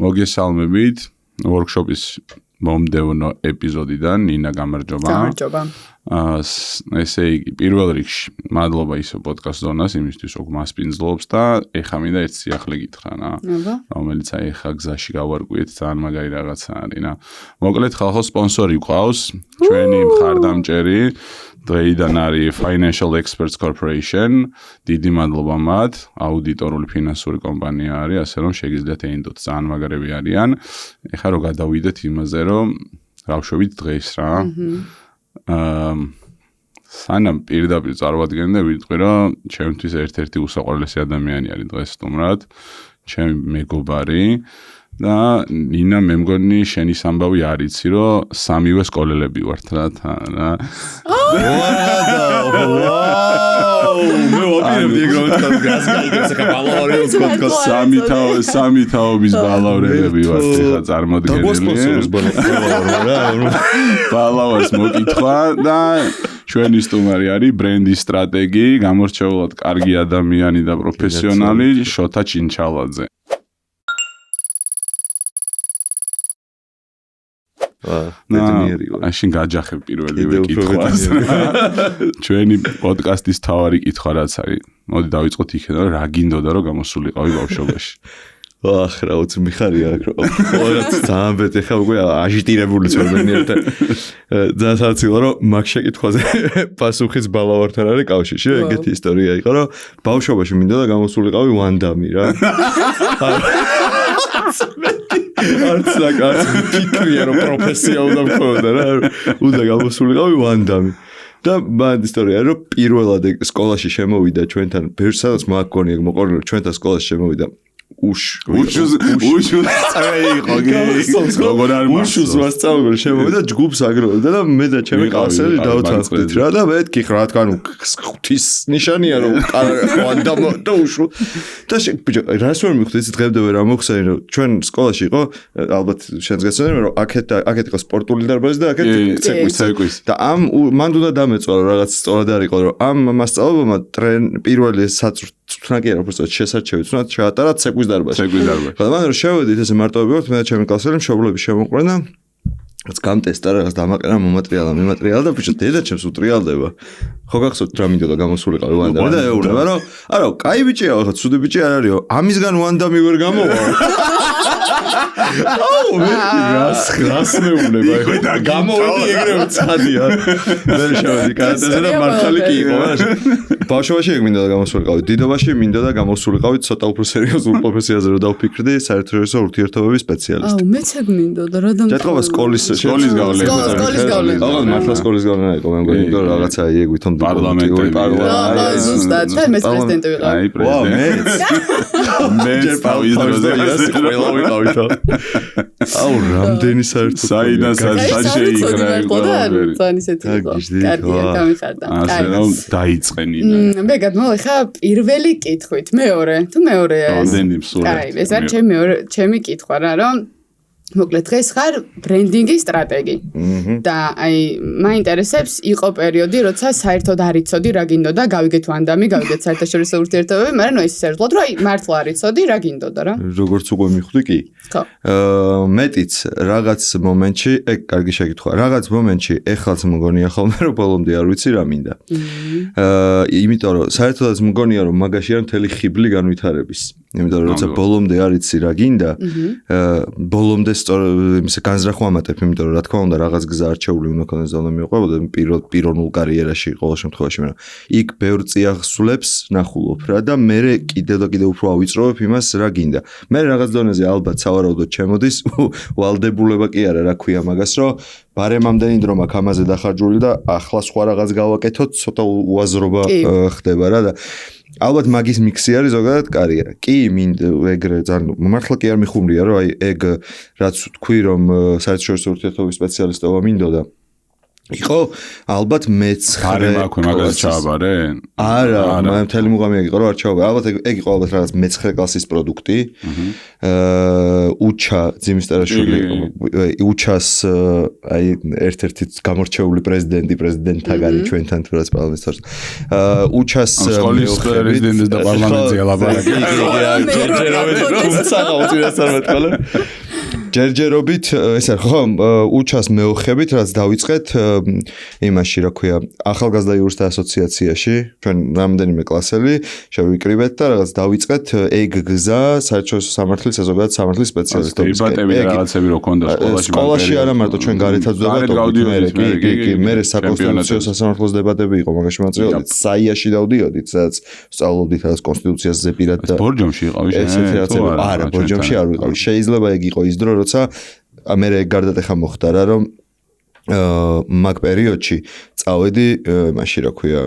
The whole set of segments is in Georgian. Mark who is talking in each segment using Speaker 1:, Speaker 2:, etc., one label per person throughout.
Speaker 1: მოგესალმებით workshop-ის მომდევნო ეპიზოდიდან ნინა გამარჯობა.
Speaker 2: გამარჯობა.
Speaker 1: ესე იგი პირველ რიგში მადლობა ისო პოდკასტ ზონას იმისთვის რომ მასპინძლობს და ეხა მინდა ერთ სიახლე გითხრა რა. რომელიც აი ეხა გზაში გავარკვიეთ ძალიან მაგარი რაღაცა არის რა. მოკლედ ხალხო სპონსორი გვყავს ჩვენი მხარდამჭერი დღეიდან არის Financial Experts Corporation. დიდი მადლობა მათ, აუდიტორული ფინანსური კომპანია არის, ასე რომ შეგიძლიათ ეინდოთ ძალიან მაგარები არიან. ეხლა რომ გადავიდეთ იმაზე, რომ გავშვებით დღეს რა. სანამ პირდაპირ წარვადგენდე ვიტყვი რომ ჩემთვის ერთ-ერთი უსაყვარლესი ადამიანი არის დღეს სტუმრად, ჩემი მეგობარი და ნინა მე მგონი შენი სამბავი არიცი რომ სამივე სკოლელები ვართ რა.
Speaker 3: მე ვაპირებდი ეგრევე გას გაიგებს ახლა ბალავარებს პოდკასტ
Speaker 1: სამი თაობის ბალავრები ვართ ეხლა წარმოდგენილი. ბალავარს მოკითხვა და ჩვენი სტუმარი არის ბრენდის სტრატეგი, გამორჩეულად კარგი ადამიანი და პროფესიონალი შოთა ჩინჩალაძე. აშინ გაჯახებ პირველივე კითხვას. ჩვენი პოდკასტის თავარი კითხვა რაც არის. მოდი დავიწყოთ იქიდან რა გინდოდა რომ გამოსულიყავი ბავშვობაში.
Speaker 3: ახ რა უც მიხარია რომ რაღაც ძალიან ბეთ ეხა უკვე აჟიტირებული ცნობენიერთა ძალიან საცილო რომ მაგ შეკითხვაზე პასუხიც ბალავართან არის კავშირში ეგეთი ისტორია იყო რომ ბავშვობაში მინდოდა გამოსულიყავი ვანდამი რა. არც ფიქრია რომ პროფესია უნდა მქონოდა რა უნდა გამოსულიყავი ვანდამი და მაგ ისტორია რომ პირველად სკოლაში შემოვიდა ჩვენთან ბერსადაც მაგონი მოყოლი რომ ჩვენთან სკოლაში შემოვიდა უშუს წაიღო როგორ არ უშუს მასწავლებელი შემოვიდა ჯგუფს აგროვდა და მე და ჩემი კლასელი დავთანხმდით რა და მეთქი რა თქვა ღვთის ნიშანია რომ ვანდამ და უშუ და ბიჭო რას ვერ მიხვდით დღემდე ვერ ამოხსენი რომ ჩვენ სკოლაში იყო ალბათ შენს გასცემენ რომ აქეთ იყო სპორტული დარბაზი და აქეთ ცეკვის და ამ მან უნდა დამეწვა რაღაც სწორად არ იყო რომ ამ მასწავლებელმა პირველი წვნაკი არა უბრალოდ შესარჩევით უნდა ჩაატარა ცეკვის დარბაზი. ხოდა მან რომ შევედით ესე მარტოები ვართ მე და ჩემი კლასელი მშობლები შემოყვნენ და რაც გამტესტა რაღაც დამაყენა მომატრიალა და ბიჭო დედა ჩემს უტრიალდება. ხო გახსოვთ რა მინდოდა გამოსულიყავი ვანდამი და ეუბნება რომ არა კაი ბიჭია ხო ცუდი ბიჭი არ არისო ამისგან ვანდამი ვერ გამოვა. აუ მე რას მეუბნება ხო და გამოვედი ეგრევე ცხადია. მე შევედი კანადაზე და მართალი კი იყო რა. ბავშვობაში ეგ მინდოდა გამოსულიყავი. დიდობაში მინდოდა გამოსულიყავი ცოტა უფრო სერიოზულ პროფესიაზე რომ დავფიქრდი საერთაშორისო ურთიერთობების სპეციალისტი.
Speaker 2: აუ მეც ეგ მინდოდა რა და
Speaker 3: ჭეთქობა სკოლის გავლენა. აუ მართლა სკოლის გავლენა იყო მე მგონი რომ რაღაცა ეგ ვითომ
Speaker 1: პარლამენტი
Speaker 2: პარლამენტი ზუსტად და მე პრეზიდენტი ვიყავი.
Speaker 1: აი პრეზიდენტი. მე
Speaker 3: ის ყველა ვიყავი თო. აუ რამდენი საერთოდ
Speaker 1: საიდან შეიკრა იყო
Speaker 2: ძალიან ისეთი იყო. კარგია გამიხარდა.
Speaker 1: ასე რომ დაიწყენი.
Speaker 2: მე გადმოვა ხა პირველი კითხვით მეორე თუ მეორეა ეს.
Speaker 1: რამდენი მსურველი.
Speaker 2: აი ეს არის ჩემი კითხვა რა რომ მოკლედ დღეს ხარ ბრენდინგის სტრატეგი და აი მაინტერესებს იყო პერიოდი როცა საერთოდ არ იცოდი რა გინდოდა გავიგეთ ვანდამი გავიგეთ საერთაშორისო ურთიერთობები მაგრამ ნუ ის საერთოდ რომ აი მართლა არ იცოდი რა გინდოდა რა
Speaker 3: როგორც უკვე მიხვდი კი
Speaker 2: ხო
Speaker 3: მეტიც რაღაც მომენტში ეგ კარგი შეკითხვა რაღაც მომენტში ეხლაც მგონია ხოლმე რომ ბოლომდე არ ვიცი რა მინდა იმიტომ რომ საერთოდაც მგონია რომ მაგაში არ მთელი ხიბლი განვითარების იმიტომ რომ როცა ბოლომდე არ იცი რა გინდა ბოლომდე იმის განზრახვა ამატებ იმიტომ რომ რა თქმა უნდა რაღაც გზა არჩეული უნდა ქონდეს და უნდა მიყვებოდა პიროვნულ კარიერაში ყოველ შემთხვევაში მაგრამ იქ ბევრ წიაღსულებს ნახულობ რა და მე კიდევ და კიდევ უფრო ავიწროვებ იმას რა გინდა მე რაღაც დონეზე ალბათ სავარაუდოდ ჩემოდის ვალდებულება კი არა რა ქვია მაგას რომ ბარემამდენი დრო მაქვს ამაზე დახარჯული და ახლა სხვა რაღაც გავაკეთოთ ცოტა უაზრობა ხდება რა და ალბათ მაგის მიქსი არის ზოგადად კარიერა. კი მინდა ეგრე ძალიან მართლა კი არ მიხუმრია რომ აი ეგ რაც თქვი რომ საერთაშორისო ურთიერთობების სპეციალისტობა მინდოდა იყო ალბათ მე-9
Speaker 1: აქვე მაგას ჩააბარე?
Speaker 3: არა, მთელი მუღამი იყო რომ არ ჩააბარე. ალბათ ეგ იყო ალბათ რაღაც მე-9 კლასის პროდუქტი. უჩა ძიმისტერაშვილი უჩას აი ერთ-ერთი გამორჩეული პრეზიდენტთაგანი ჩვენთან თუ რაც პარლამენტს. უჩას
Speaker 1: სკოლის პრეზიდენტის და პარლამენტზე ლაბარაკი.
Speaker 3: ჯერჯერობით ეს არის ხო უჩას მეოხებით რაც დავიწყეთ იმაში რა ქვია ახალგაზრდა იურისტთა ასოციაციაში ჩვენ რამდენიმე კლასელი შევიკრიბეთ და რაღაც დავიწყეთ ეგ გზა საერთაშორისო სამართლის ზოგადად სამართლის სპეციალისტობის
Speaker 1: დებატები და რაღაცები რო ქონდა
Speaker 3: სკოლაში არა მარტო ჩვენ გარეთაც ვდებოდით მე საკონსტიტუციო სასამართლოს დებატები იყო მაგაში მოწოდით საიაში დავდიოდით სადაც სწავლობდით რაღაც კონსტიტუციაზე პირად და
Speaker 1: ბორჯომში იყავი
Speaker 3: არა ბორჯომში არ ვიყავი შეიძლება ეგ იყო ის დრო როცა მე გარდატეხა მოხდა რა რომ მაგ პერიოდში წავედი მაშინ რა ქვია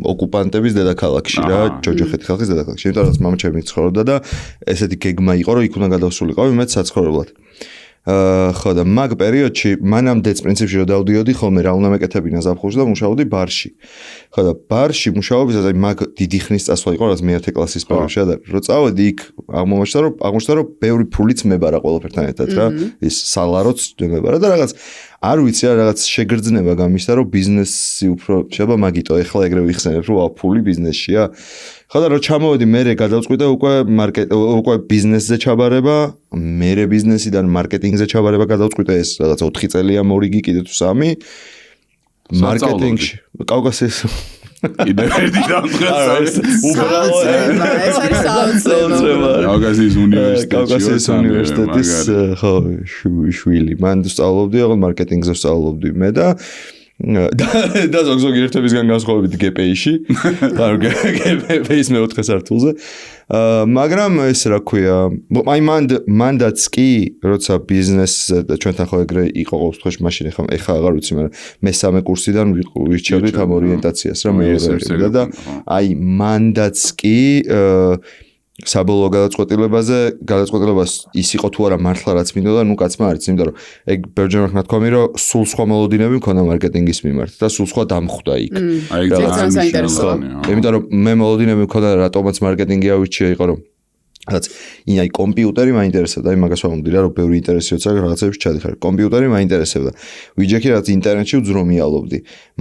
Speaker 3: ოკუპანტების დედაქალაქში რა ჯოჯოხეთის ხალხის დედაქალაქში იმიტომ რომ მამაჩემი ცხოვრობდა და ესეთი გეგმა იყო რომ იქ უნდა გადავსულიყავი მეც საცხოვრებლად ხო და მაგ პერიოდში მანამდეც პრინციპში რომ დავდიოდი ხოლმე რა უნდა მეკეთებინა ზაფხულში და მუშაობდი ბარში ხო და ბარში მუშაობისას აი მაგ დიდი ხნის წასვლა იყო რაც მე-10 კლასის პერიოდში და რო წავედი იქ აღმოჩნდა რომ ბევრი ფულიც მებარა ყველაფერთან ერთად რა ის სალაროც მებარა და რაღაც არ ვიცი რა რაღაც შეგრძნება გამისცა რომ ბიზნესი უფრო შეიძლება მაგიტო ეხლა ეგრე ვიხსენებ რომ ფული ბიზნესშია ხო და რო ჩამოვედი მე გადავწყვიტე უკვე ბიზნესზე ჩაბარება მე ბიზნესიდან მარკეტინგზე ჩაბარება გადავწყვიტე ეს რაღაც 4 წელია მორიგი კიდე თუ 3 მარკეტინგში კავკასიის
Speaker 1: კიდევ ერთი დამდგეს
Speaker 2: უბრალოდ ეს არის საოცრება
Speaker 3: კავკასიის უნივერსიტეტის ხო შვილი მან სწავლობდი ოღონდ მარკეტინგზე სწავლობდი მე და ზოგი ერთებისგან განსხვავებით GPI-ში ანუ GPI-ის მე-4 სართულზე მაგრამ ეს რა ქვია აი მანდაც კი როცა ბიზნესზე და ჩვენთან ხო ეგრე იყო ყოველ შემთხვევაში მაშინ ეხლა აღარ ვიცი მაგრამ მე-3 კურსიდან ვირჩევდით ამ ორიენტაციას რა მეორე და აი მანდაც კი საბოლოო გადაწყვეტილებას ის იყო თუ არა მართლა რაც მინდოდა ნუ კაცმა არც იმიტომ რომ ეგ ბერჯერმა თქვამი რომ სულ სხვა მოლოდინები მქონდა მარკეტინგის მიმართ და სულ სხვა დამხვდა იქ
Speaker 1: აი ძალიან საინტერესოა
Speaker 3: იმიტომ რომ მე მოლოდინები მქონდა რატომაც მარკეტინგი ავირჩია იყო რომ რაც აი კომპიუტერი მაინტერესებდა აი მაგას ვამბობდი რა რომ ბევრი ინტერესი როცა რაღაცებში ჩადიხარ კომპიუტერი მაინტერესებდა ვიჯექი რაც ინტერნეტში უძრომიალობდი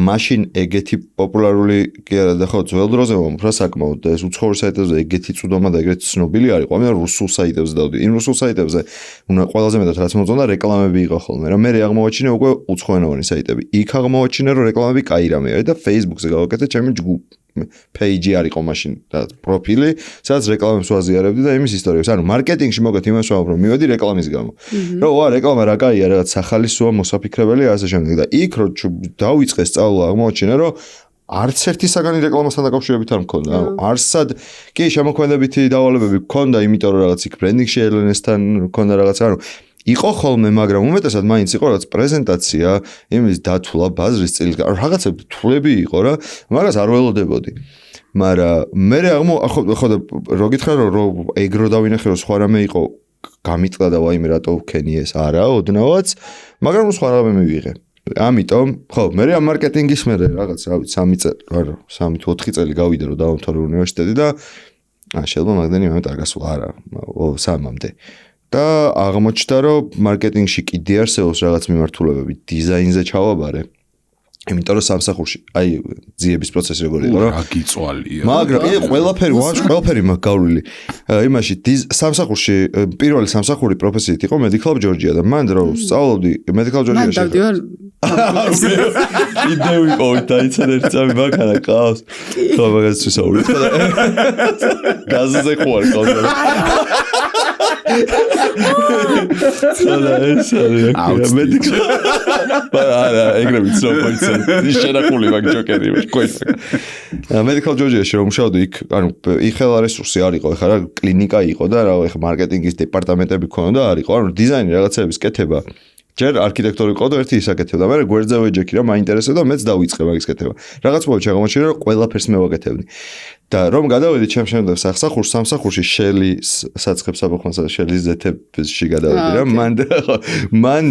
Speaker 3: მაშინ ეგეთი პოპულარული კი არა და ხო ძველ დროზე მომხრა საკმაოდ და ეს უცხოურ საიტებზე ეგეთი წვდომა და ეგრეთ ცნობილი არ იყო ამიტომ რუსულ საიტებზე დავდი იმ რუსულ საიტებზე უნდა ყველაზე მეტად რაც მოწონდა რეკლამები იყო ხოლმე რა მე აღმოვაჩინე უკვე უცხოენოვანი საიტები იქ აღმოვაჩინე რომ რეკლამები კაი რამე არის და Facebook-ზე გავაკეთე ჩემი page არ იყო მაშინ და პროფილი, სადაც რეკლამებს ვაზიარებდი და იმის ისტორიებს. ანუ მარკეტინგში მოგეთ იმას ვამბობ, რომ მივედი რეკლამის გამო. რომ ვა რეკლამა რა კაია, რაღაც სახალისოა, მოსაფიქრებელი ასე შემდეგ და იქ რო დავიწყე სწავლა, აღმოაჩინე რომ არც ერთი საგანი რეკლამასთან დაკავშირებით არ მქონდა. ანუ არსად კი შემოქმედებითი დავალებები მქონდა, იმიტომ რომ რაღაც იქ ბრენდინგში ელენესთან მქონდა რაღაც, ანუ იყო ხოლმე, მაგრამ უმეტესად მაინც იყო რაც პრეზენტაცია, იმის დათვლა, ბაზრის წილი, რაღაცები თვლები იყო რა, მაგას არ ველოდებოდი. მაგრამ მე ხო და რო გითხრა რომ ეგრო დავინახე რომ სხვა რამე იყო გამიტყდა და ვაიმე რატო ვქენი ეს არა, ოდნავაც, მაგრამ სხვა რამე მივიღე. ამიტომ, ხო, მე ამ მარკეტინგის მე რაღაც, რა ვიცი, 3 წელი, არა, 3 თუ 4 წელი გავიდა რომ დავამთავრე უნივერსიტეტი და შეიძლება მაგდენი მომენტ არ გასულა, არა, 3-მდე. და აღმოჩნდა რომ მარკეტინგში კიდე არსებობს რაღაც მიმართულებები დიზაინზე ჩავაბარე იმიტომ რომ სამსახურში აი ძიების პროცესი როგორი იყო რა
Speaker 1: გიწვალია
Speaker 3: მაგრამ ყველაფერი მაგ გავლილი იმაში სამსახურში პირველი სამსახური პროფესიით იყო Medical Georgia და მან რო სწავლობდი Medical Georgia-ში
Speaker 2: მან დავდივარ
Speaker 3: იდეა ვიყავით დაიცადე ერთსამი მანქანა ყავს ხო მაგას ვისაუბრეთ ხო და გაზზე ხوار ყავს სადა ეს არის მედიკალ არა ეგრე ვიცი რომ ის შენახული მაგ ჯოკერი ყოისა Medical Georgia-ში რომ მუშაობდი იქ ანუ იხელა რესურსი არ იყო ეხლა რა კლინიკა იყო და რა ეხლა მარკეტინგის დეპარტამენტები ქონდა და არ იყო ანუ დიზაინი რაღაცების კეთება ჯერ არქიტექტორი ყავდა ერთი ისაკეთებდა, მაგრამ გვერდზე ვეჯექი რა მაინტერესებდა, მეც დავიწყე მაგის კეთება. რაღაც მომენტში აღმოჩნდა რომ ყველაფერს მე ვაკეთებდი. და რომ გადავედი ჩემ შემდგომ სახსახურში, სამსახურში შელი საცხებს აბოხმასა შელის ზეთებში გადავედი რა. მან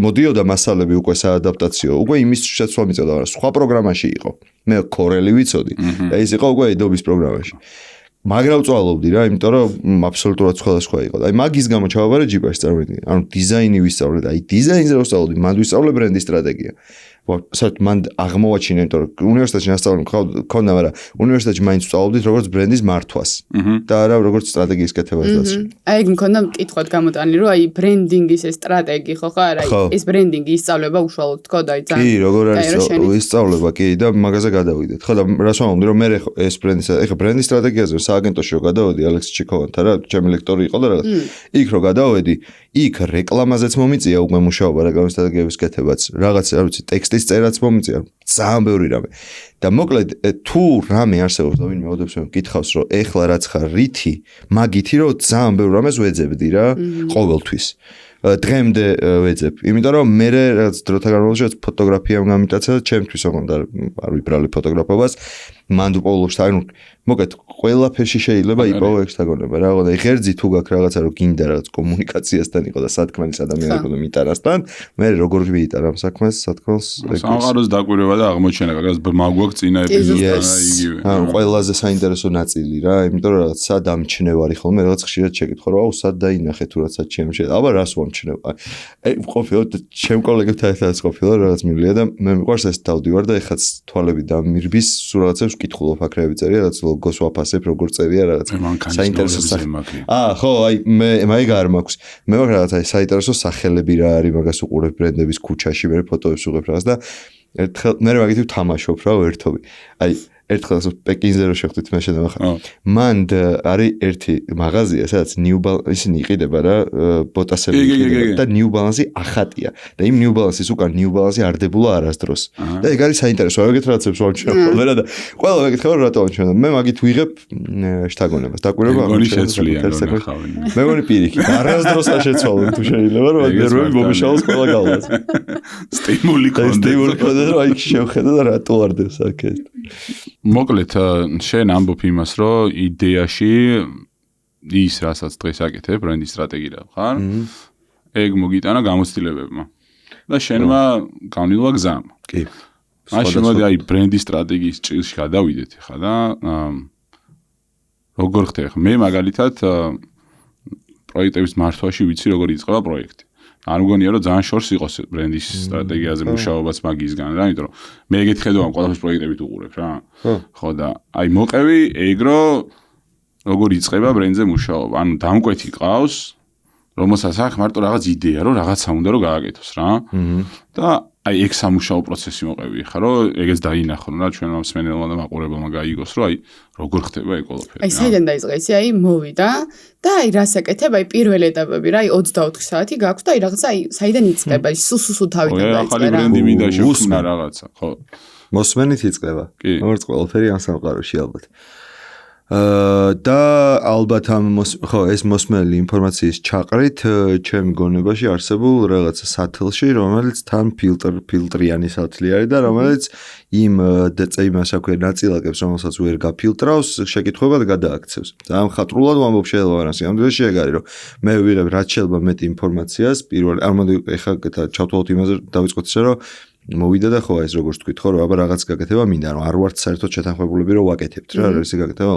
Speaker 3: მოდიოდა მასალები უკვე საადაპტაციო, უკვე იმის შეცვლა მიწევდა, მაგრამ სხვა პროგრამაში იყო. მე Corel-ი ვიცოდი და ის იყო უკვე Adobe-ის პროგრამაში. მაგრამ ვწვალობდი რა, იმიტომ რომ აბსოლუტურად სხვადასხვა იყო. აი მაგის გამო ჩავაბარე ჯიპაში წარმოიდგინე. ანუ დიზაინი ვისწავლე და აი დიზაინზე რო ვსწავლობდი, მან ვისწავლე ბრენდის სტრატეგია. საერთოდ მან აღმოვაჩინა, იმიტომ რომ უნივერსიტეტში ნასწავლი მქონდა, მაგრამ უნივერსიტეტში მაინც ვსწავლობდით როგორც ბრენდის მართვას და არა როგორც სტრატეგიის კეთებას დაცვა.
Speaker 2: აი ეგ მქონდა მკითხოთ გამოტანილი, რომ აი ბრენდინგის ეს სტრატეგი ხო ხარ, აი ეს ბრენდინგი ისწავლება უშუალოდ თქო და აი ძალიან.
Speaker 3: კი, როგორ არის ისწავლება, კი და მაგაზე გადავიდეთ. ხო და რას ვამბობდი, რომ მე ეს ბრენდის სტრატეგიაზე სააგენტოში რო გადავედი ალექს ჩიკოვანთან რა, ჩემი ლექტორი იყო და რაღაც. იქ რო გადავედი, იქ რეკლამაზეც მომიწია უკვე მუშაობა რეკლამის სტრატეგიების კეთებაც. რაღაც არ ვიცი, ტექსტის წერაც მომიწია. ძალიან ბევრი რამე. და მოკლედ თუ რამე არსებობს და ვინმე ოდებს მეკითხავს, რომ ეხლა რაც ხარ რითი, მაგითი რომ ძალიან ბევრ რამეს ვეძებდი რა, ყოველთვის. დღემდე ვეძებ. იმიტომ რომ მე რაღაც დროთა განმავლობაში ფოტოგრაფიამ გამიტაცა და ჩემთვის ოღონდ არ ვიბრალი ფოტოგრაფობას. მან პოულობს და მოკლედ ყველაფერში შეიძლება იპოვო ექსტაგონება რა. და ღერძი თუ გაქვს რაღაცა რომ გინდა რაღაც კომუნიკაციასთან იყო და სათქმელის ადამიანი იყო და მიტარასთან, მე როგორ ვიტარ ამ საქმეს, სათქმელს
Speaker 1: სამყაროს დაკვირვება და აღმოჩენა, რაღაც მაგვაქვს წინა ეპიზოდთან იგივე.
Speaker 3: ანუ ყველაზე საინტერესო ნაწილი რა, იმიტომ რომ რაღაც სად ამჩნევარი ხოლმე, რაღაც ხშირად შეკითხო რომ აუ სად დაინახე თუ რაც ჩემში. აბა რას ვამჩნევ? აი ყოფილა ჩემ კოლეგებთან ერთადაც ყოფილა რაღაც მივლია და მე მიყვარს ეს დავდივარ და ეხაც თვალები დამირბის სულ რაღაცებს ვკითხულობ აქრეები წერია, რაღაც ლოგოს ვაფასებ, როგორ წერია რაღაც საინტერესო სახე. ხო, აი მე მაიგ არ მაქვს. მე ვარ რაღაც აი საინტერესო სახელები რა არის, მაგას უყურებ ბრენდების ქუჩაში, მე ფოტოებს უღებ რაღაც და ერთხელ მე მაგითი ვთამაშობ რა ერთობი. აი ერთხელ პეკინზე რო შევხვდით მე შედამახა. მან არის ერთი მაღაზია, სადაც New Balance ისინი იყიდება რა, ბოტასები იყიდება და New Balance-ი ახატია. და იმ New Balance-ის უკან New Balance-ი არდებულა არასდროს. და ეგ არის საინტერესო, ეგეთ რაღაცებს ვამჩნევ ხოლმე რა და ყველა მეკითხება რატო ვამჩნევ. მე მაგით ვიღებ შთაგონებას. დაკვირვება
Speaker 1: მეგონი შეცვლია ნახავენ.
Speaker 3: მეგონი პირიქით, არასდროს არ შეცვალო თუ შეიძლება რომ ნერვები მომიშალოს ყველა გავლას.
Speaker 1: სტიმული
Speaker 3: კონდა რომ აი შევხედა და რატო არდებს აქეთ.
Speaker 1: მოკლედ შენ ამბობ იმას, რომ იდეაში ის რასაც დღეს აკეთებ, ბრენდის სტრატეგია ხარ, ეგ მოგიტანა გამოცდილებებმა. და შენმა განვილვა გზამ.
Speaker 3: კი.
Speaker 1: მაშინ მოდი აი ბრენდის სტრატეგიის ჭილში გადავიდეთ ხა და როგორ ხდება? მე მაგალითად პროექტების მართვაში ვიცი როგორ იწყება პროექტი. არ მგონია რომ ძალიან შორს იყოს ბრენდის სტრატეგიაზე მუშაობაც მაგისგან რა, იმიტომ რომ მე ეგეთ ხედავ ყველაფერს პროექტებით უყურებ რა. ხო და აი მოყევი ეგ როგორ იწყება ბრენდზე მუშაობა. ანუ დამკვეთი ყავს, რომელსაც აქვს მარტო რაღაც იდეა, რომ რაღაცა უნდა რომ გააკეთოს რა. და აი ეგ სამუშაო პროცესი მოყევი ხა, რომ ეგეც დაინახონ რა ჩვენმა მსმენელმა და მაყურებელმა გაიგოს, რომ აი როგორ ხდება ეგ ყველაფერი.
Speaker 2: აი საიდან დაიწყე ისი, აი მოვიდა და აი რას აკეთებ, აი პირველი ეტაპები რა, აი 24 საათი გაქვს და აი რაღაცა აი საიდან იწყება, სუ თავიდან დაიწყე რა.
Speaker 1: ახალი ბრენდი მინდა შევქმნა რაღაცა, ხო.
Speaker 3: მოსმენით იწყება. როგორც ყველაფერი ამ სამყაროში ალბათ. და ალბათ ამ ხო ეს მოსმენელი ინფორმაციის ჩაყრით ჩემი გონებაში არსებულ რაღაც სათელში, რომელიც თან ფილტრიანი სათლი არის და რომელიც იმ დაწეიმას აქვე ნაწილაკებს, რომელსაც ვერ გაფილტრავს, შეკითხვებად გადააქცევს. ძალიან ხატრულად ვამბობ შეიძლება რას. ამდენში ეგ არის, რომ მე ვიღებ რაც შეიძლება მეტი ინფორმაციას პირველ არ მოდი ეხლა ჩავთვალოთ იმაზე დავიწყოთ ისე რომ მოვიდა და ხო ეს როგორც თქვით ხო რომ აბა რაღაც გაკეთება მინდა რომ არ ვართ საერთოდ შეთანხმებულები რომ ვაკეთებთ რა ისე გაკეთება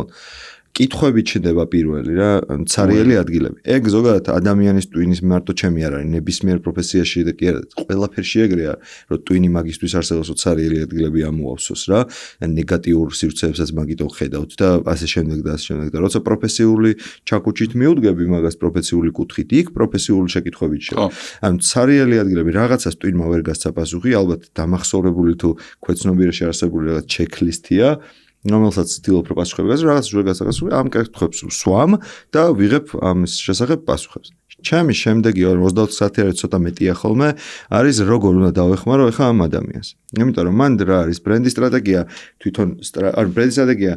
Speaker 3: კითხვები ჩნდება პირველი რა ცარიელი ადგილები ეგ ზოგადად ადამიანის ტვინის მარტო ჩემი არ არის ნებისმიერ პროფესიაში და კი არა ყველაფერში ეგრეა რომ ტვინი მაგისტვის არსებობს ცარიელი ადგილები ამოავსოს რა ნეგატიურ სივრცეებსაც მაგიტო ხედავთ და ასე შემდეგ და ასე შემდეგ და როცა პროფესიული ჩაკუჩით მიუდგები მაგას პროფესიული კუთხით იქ პროფესიული შეკითხვებით შევა ანუ ცარიელი ადგილები რაღაცას ტვინმა ვერ გასცა პასუხი ალბათ დამახსოვრებული თუ ქვეცნობიერში არსებული რაღაც ჩექლისტია რომელსაც ცდილობ პროპასუხებებას რაღაც ჯერ გასაგასული ამ კითხვებს ვსვამ და ვიღებ ამის შესახებ პასუხებს. ჩემი შემდეგი 24 საათი არის ცოტა მეტია ხოლმე, არის როგორ უნდა დავეხმარო ახლა ამ ადამიანს. იმიტომ რომ მან რა არის ბრენდის სტრატეგია, თვითონ ბრენდის სტრატეგია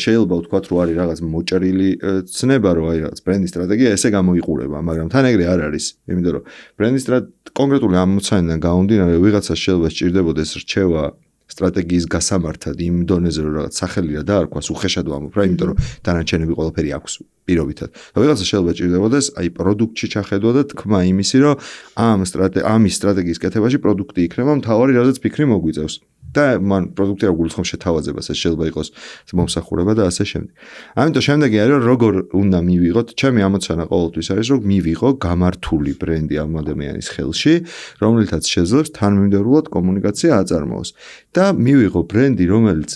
Speaker 3: შეიძლება ვთქვათ, რომ არის რაღაც მოჭრილი ცნება, რომ აი რაღაც ბრენდის სტრატეგია ესე გამოიყურება, მაგრამ თან ეგრე არ არის. იმიტომ რომ ბრენდის კონკრეტული ამ მოცანიდან გამომდინარე, ვიღაცას შეიძლება სჭირდებოდეს რჩევა სტრატეგიის გასამართად იმ დონეზე რომ რაღაც სახელი რა დაარქვას, უხეშად ვამბობ რა, იმიტომ რომ დანარჩენები ყველაფერი აქვს პირობითად. და ვიღაცას შეიძლება სჭირდებოდეს აი პროდუქტში ჩახედვა და თქმა იმისი, რომ ამის სტრატეგიის კეთებაში პროდუქტი იქნება მთავარი, რაზეც ფიქრი მოგვიწევს. და მან პროდუქტი არ გულისხმობს შეთავაზებას, ეს შეიძლება იყოს მომსახურება და ასე შემდეგ. ამიტომ შემდეგი არის რომ როგორ უნდა მივიღოთ, ჩემი ამოცანა ყოველთვის არის რომ მივიღო გამართული ბრენდი ამ ადამიანის ხელში, რომელთაც შეძლებს თანმიმდევრულად კომუნიკაცია აწარმოოს და მივიღო ბრენდი, რომელიც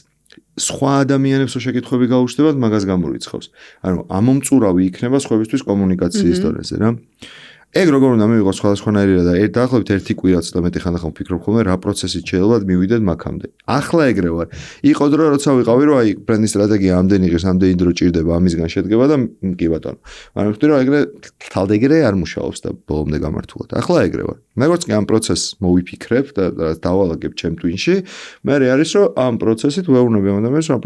Speaker 3: სხვა ადამიანებს რო შეკითხვები გაუჩნდებათ, მაგას გამორიცხავს. ანუ ამომწურავი იქნება სხვებისთვის კომუნიკაციის დონეზე რა. ეგ როგორ უნდა მივიღო სხვადასხვანაირად და დაახლოებით ერთი კვირაც და მეტი ხანდა ხომ ვფიქრობ ხოლმე რა პროცესით შეიძლება მივიდეთ მაგამდე. ახლა ეგრე ვარ. იყო დრო როცა ვიყავი რომ აი ბრენდის სტრატეგია ამდენი ღირს ამდენი დრო ჭირდება ამისგან შედგება და კი ბატონო. მაგრამ ვთქვი რომ ეგრე თალდეგრე არ მუშაობს და ბოლომდე გამართულად. ახლა ეგრე ვარ. როგორც კი ამ პროცესს მოვიფიქრებ და დავალაგებ ჩემ ტვინში, მე არის რომ ამ პროცესით ვეუბნები ამ ადამიანს რომ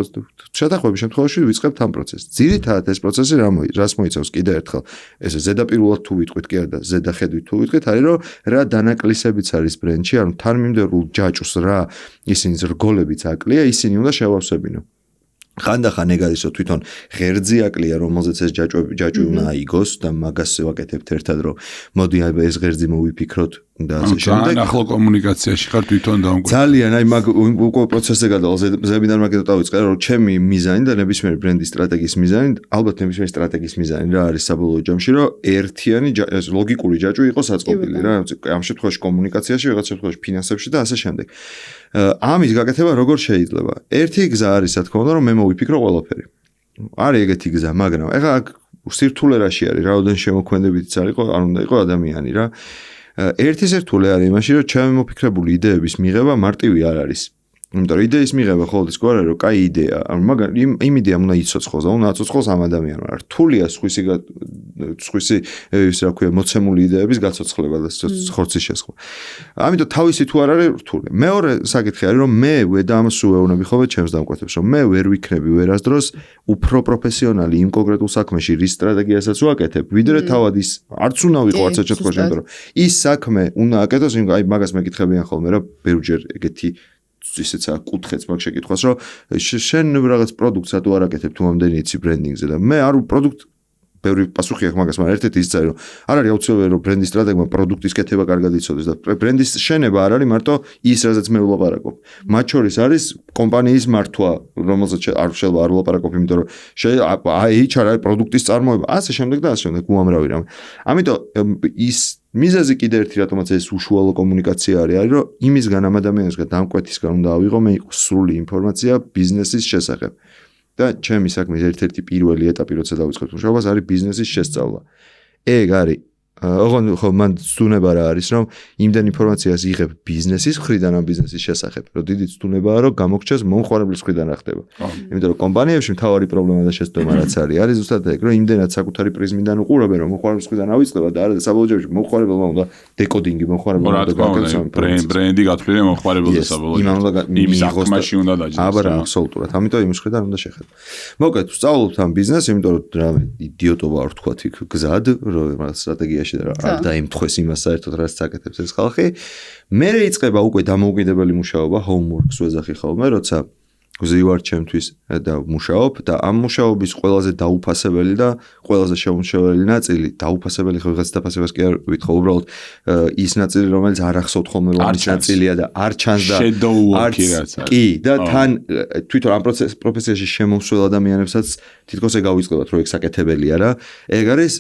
Speaker 3: შეთანხმების შემთხვევაში ვიწყებთ ამ პროცესს. ძირითადად ეს პროცესი რას მოიცავს კიდე ერთხელ. ეს ზედაპირულად თუ ვიტყვით კი და ზედახედვით თუ ვიტყვით არის რომ რა დანაკლისებიც არის ბრენდში, ანუ თანმიმდევრულ ჯაჭვს რა ისინი რგოლებიც აკლია, ისინი უნდა შევავსებინო. ხანდახან ეგ არის რომ თვითონ ღერძი აკლია, რომელზეც ეს ჯაჭვი უნდა აიგოს და მაგას ვაკეთებთ ერთად რომ მოდი ეს ღერძი მოვიფიქროთ და ასე შემდეგ.
Speaker 1: ან ახლო კომუნიკაციაში ხარ თვითონ დამკვიდრებული.
Speaker 3: ძალიან აი მაგ უკვე პროცესზე გადავალ ზებიდან მაგით დავიწყე რომ ჩემი მიზანი და ნებისმიერი ბრენდის სტრატეგიის მიზანი, ალბათ ნებისმიერი სტრატეგიის მიზანი რა არის საბოლოო ჯამში, რომ ერთიანი ლოგიკური ჯაჭვი იყოს აწყობილი რა. ამ შემთხვევაში კომუნიკაციაში, ვიღაც შემთხვევაში ფინანსებში და ასე შემდეგ. ამის გაკეთება როგორ შეიძლება? ერთი გზა არის, რა თქმა უნდა, რომ მე მოვიფიქრო ყველაფერი. არის ეგეთი გზა, მაგრამ ეხლა სირთულე რაში არის? რაოდენ შემოქმედებითიც არ იყო, არ უნდა იყო ადამიანი რა. ერთი სირთულე არის იმაში, რომ ჩემი მოფიქრებული იდეების მიღება მარტივი არ არის. იმიტომ რომ იდეის მიღება ხოლმე სკოლა რომ კაი იდეა, მაგრამ იმ იდეამ უნდა იცოცხლოს და უნდა აცოცხლოს ამ ადამიანმა. რთულია სხვისი ის რა ქვია მოცემული იდეების გაცოცხლება და ხორცის შესხმა. ამიტომ თავისი თუ არ არის რთული. მეორე საკითხი არის რომ მე და ამას უეუბნები ხოლმე ჩემს დამკვეთებს, რომ მე ვერ ვიქნები ვერასდროს უფრო პროფესიონალი იმ კონკრეტულ საქმეში, რის სტრატეგიასაც ვაკეთებ, ვიდრე თავად ის არც უნდა ვიყო არც შემთხვევაში, იმიტომ რომ ის საქმე უნდა აკეთოს, აი მაგას მეკითხებიან ხოლმე რა ბევრჯერ ეგეთი ისეცა კუთხეც მაგ შეკითხვას რომ შენ რაღაც პროდუქტს რატო არ აკეთებ თუ ამდენი იცი ბრენდინგზე და მე არ პროდუქტ ბევრი პასუხი აქვს მაგას, მაგრამ ერთ-ერთი ის წარი რომ არ არის აუცილებელი რომ ბრენდის სტრატეგმა პროდუქტის კეთება კარგად იცოდეს და ბრენდის შენება არ არის მარტო ის, რაზეც მე ვლაპარაკობ. მათ შორის არის კომპანიის მართვა, რომელზეც არ შეიძლება არ ვლაპარაკობ, იმიტომ რომ HR არის პროდუქტის წარმოება, ასე შემდეგ და ასე შემდეგ უამრავი რამე. ამიტომ ის მიზეზი კიდე ერთი რატომაც ეს უშუალო კომუნიკაცია არის, რომ იმისგან ამ ადამიანისგან დამკვეთისგან უნდა ავიღო მე სრული ინფორმაცია ბიზნესის შესახებ. და ჩემი საქმის ერთ-ერთი პირველი ეტაპი, როცა დავიწყებთ მუშაობას, არის ბიზნესის შესწავლა. ეგ არის ოღონდ ხო მან ცდუნება რა არის, რომ იმდენ ინფორმაციას იღებ ბიზნესის მხრიდან ამ ბიზნესის შესახებ, რომ დიდი ცდუნებაა, რომ გამოგჩეს მომხმარებლის მხრიდან რა ხდება. იმიტომ რომ კომპანიებში მთავარი პრობლემა და შეცდომა რაც არის ზუსტად ეგ, რომ იმდენად საკუთარი პრიზმიდან უყურებენ, რომ მომხმარებლის მხრიდან ავიწყება და არა საბოლოო ჯამში მომხმარებელმა უნდა დეკოდინგი მომხმარებელმა უნდა გაკეთოს
Speaker 1: ბრენდი გათვლილი მომხმარებელს საბოლოო იმ საქმეში უნდა დაჯდეს.
Speaker 3: აბა აბსოლუტურად. ამიტომ იმ მხრიდან უნდა შეხედო. მოკლედ, ვსწავლობთ ამ ბიზნესს, იმიტომ რომ რა იდიოტობა არ თქვა იქ გზად, რომ სტრატეგიაში არ დაემთხვეს იმას საერთოდ რაც საკეთებს ეს ხალხი. მერე იწყება უკვე დამოუკიდებელი მუშაობა, homework-ს ვეძახი ხოლმე, როცა ვზივარ ჩემთვის და მუშაობ და ამ მუშაობის ყველაზე დაუფასებელი და ყველაზე შეუმჩნეველი ნაწილი, დაუფასებელი ხო ვიღაც დაფასებას კი არ ვითხოვ, უბრალოდ ის ნაწილი, რომელიც არ ახსოვთ ხოლმე რომ ის ნაწილია და არ ჩანს და კი და თან თვითონ ამ პროფესიაში შემოსულ ადამიანებსაც თითქოს ეგ გავიწყებათ, რომ ეგ საკეთებელია რა. ეგ არის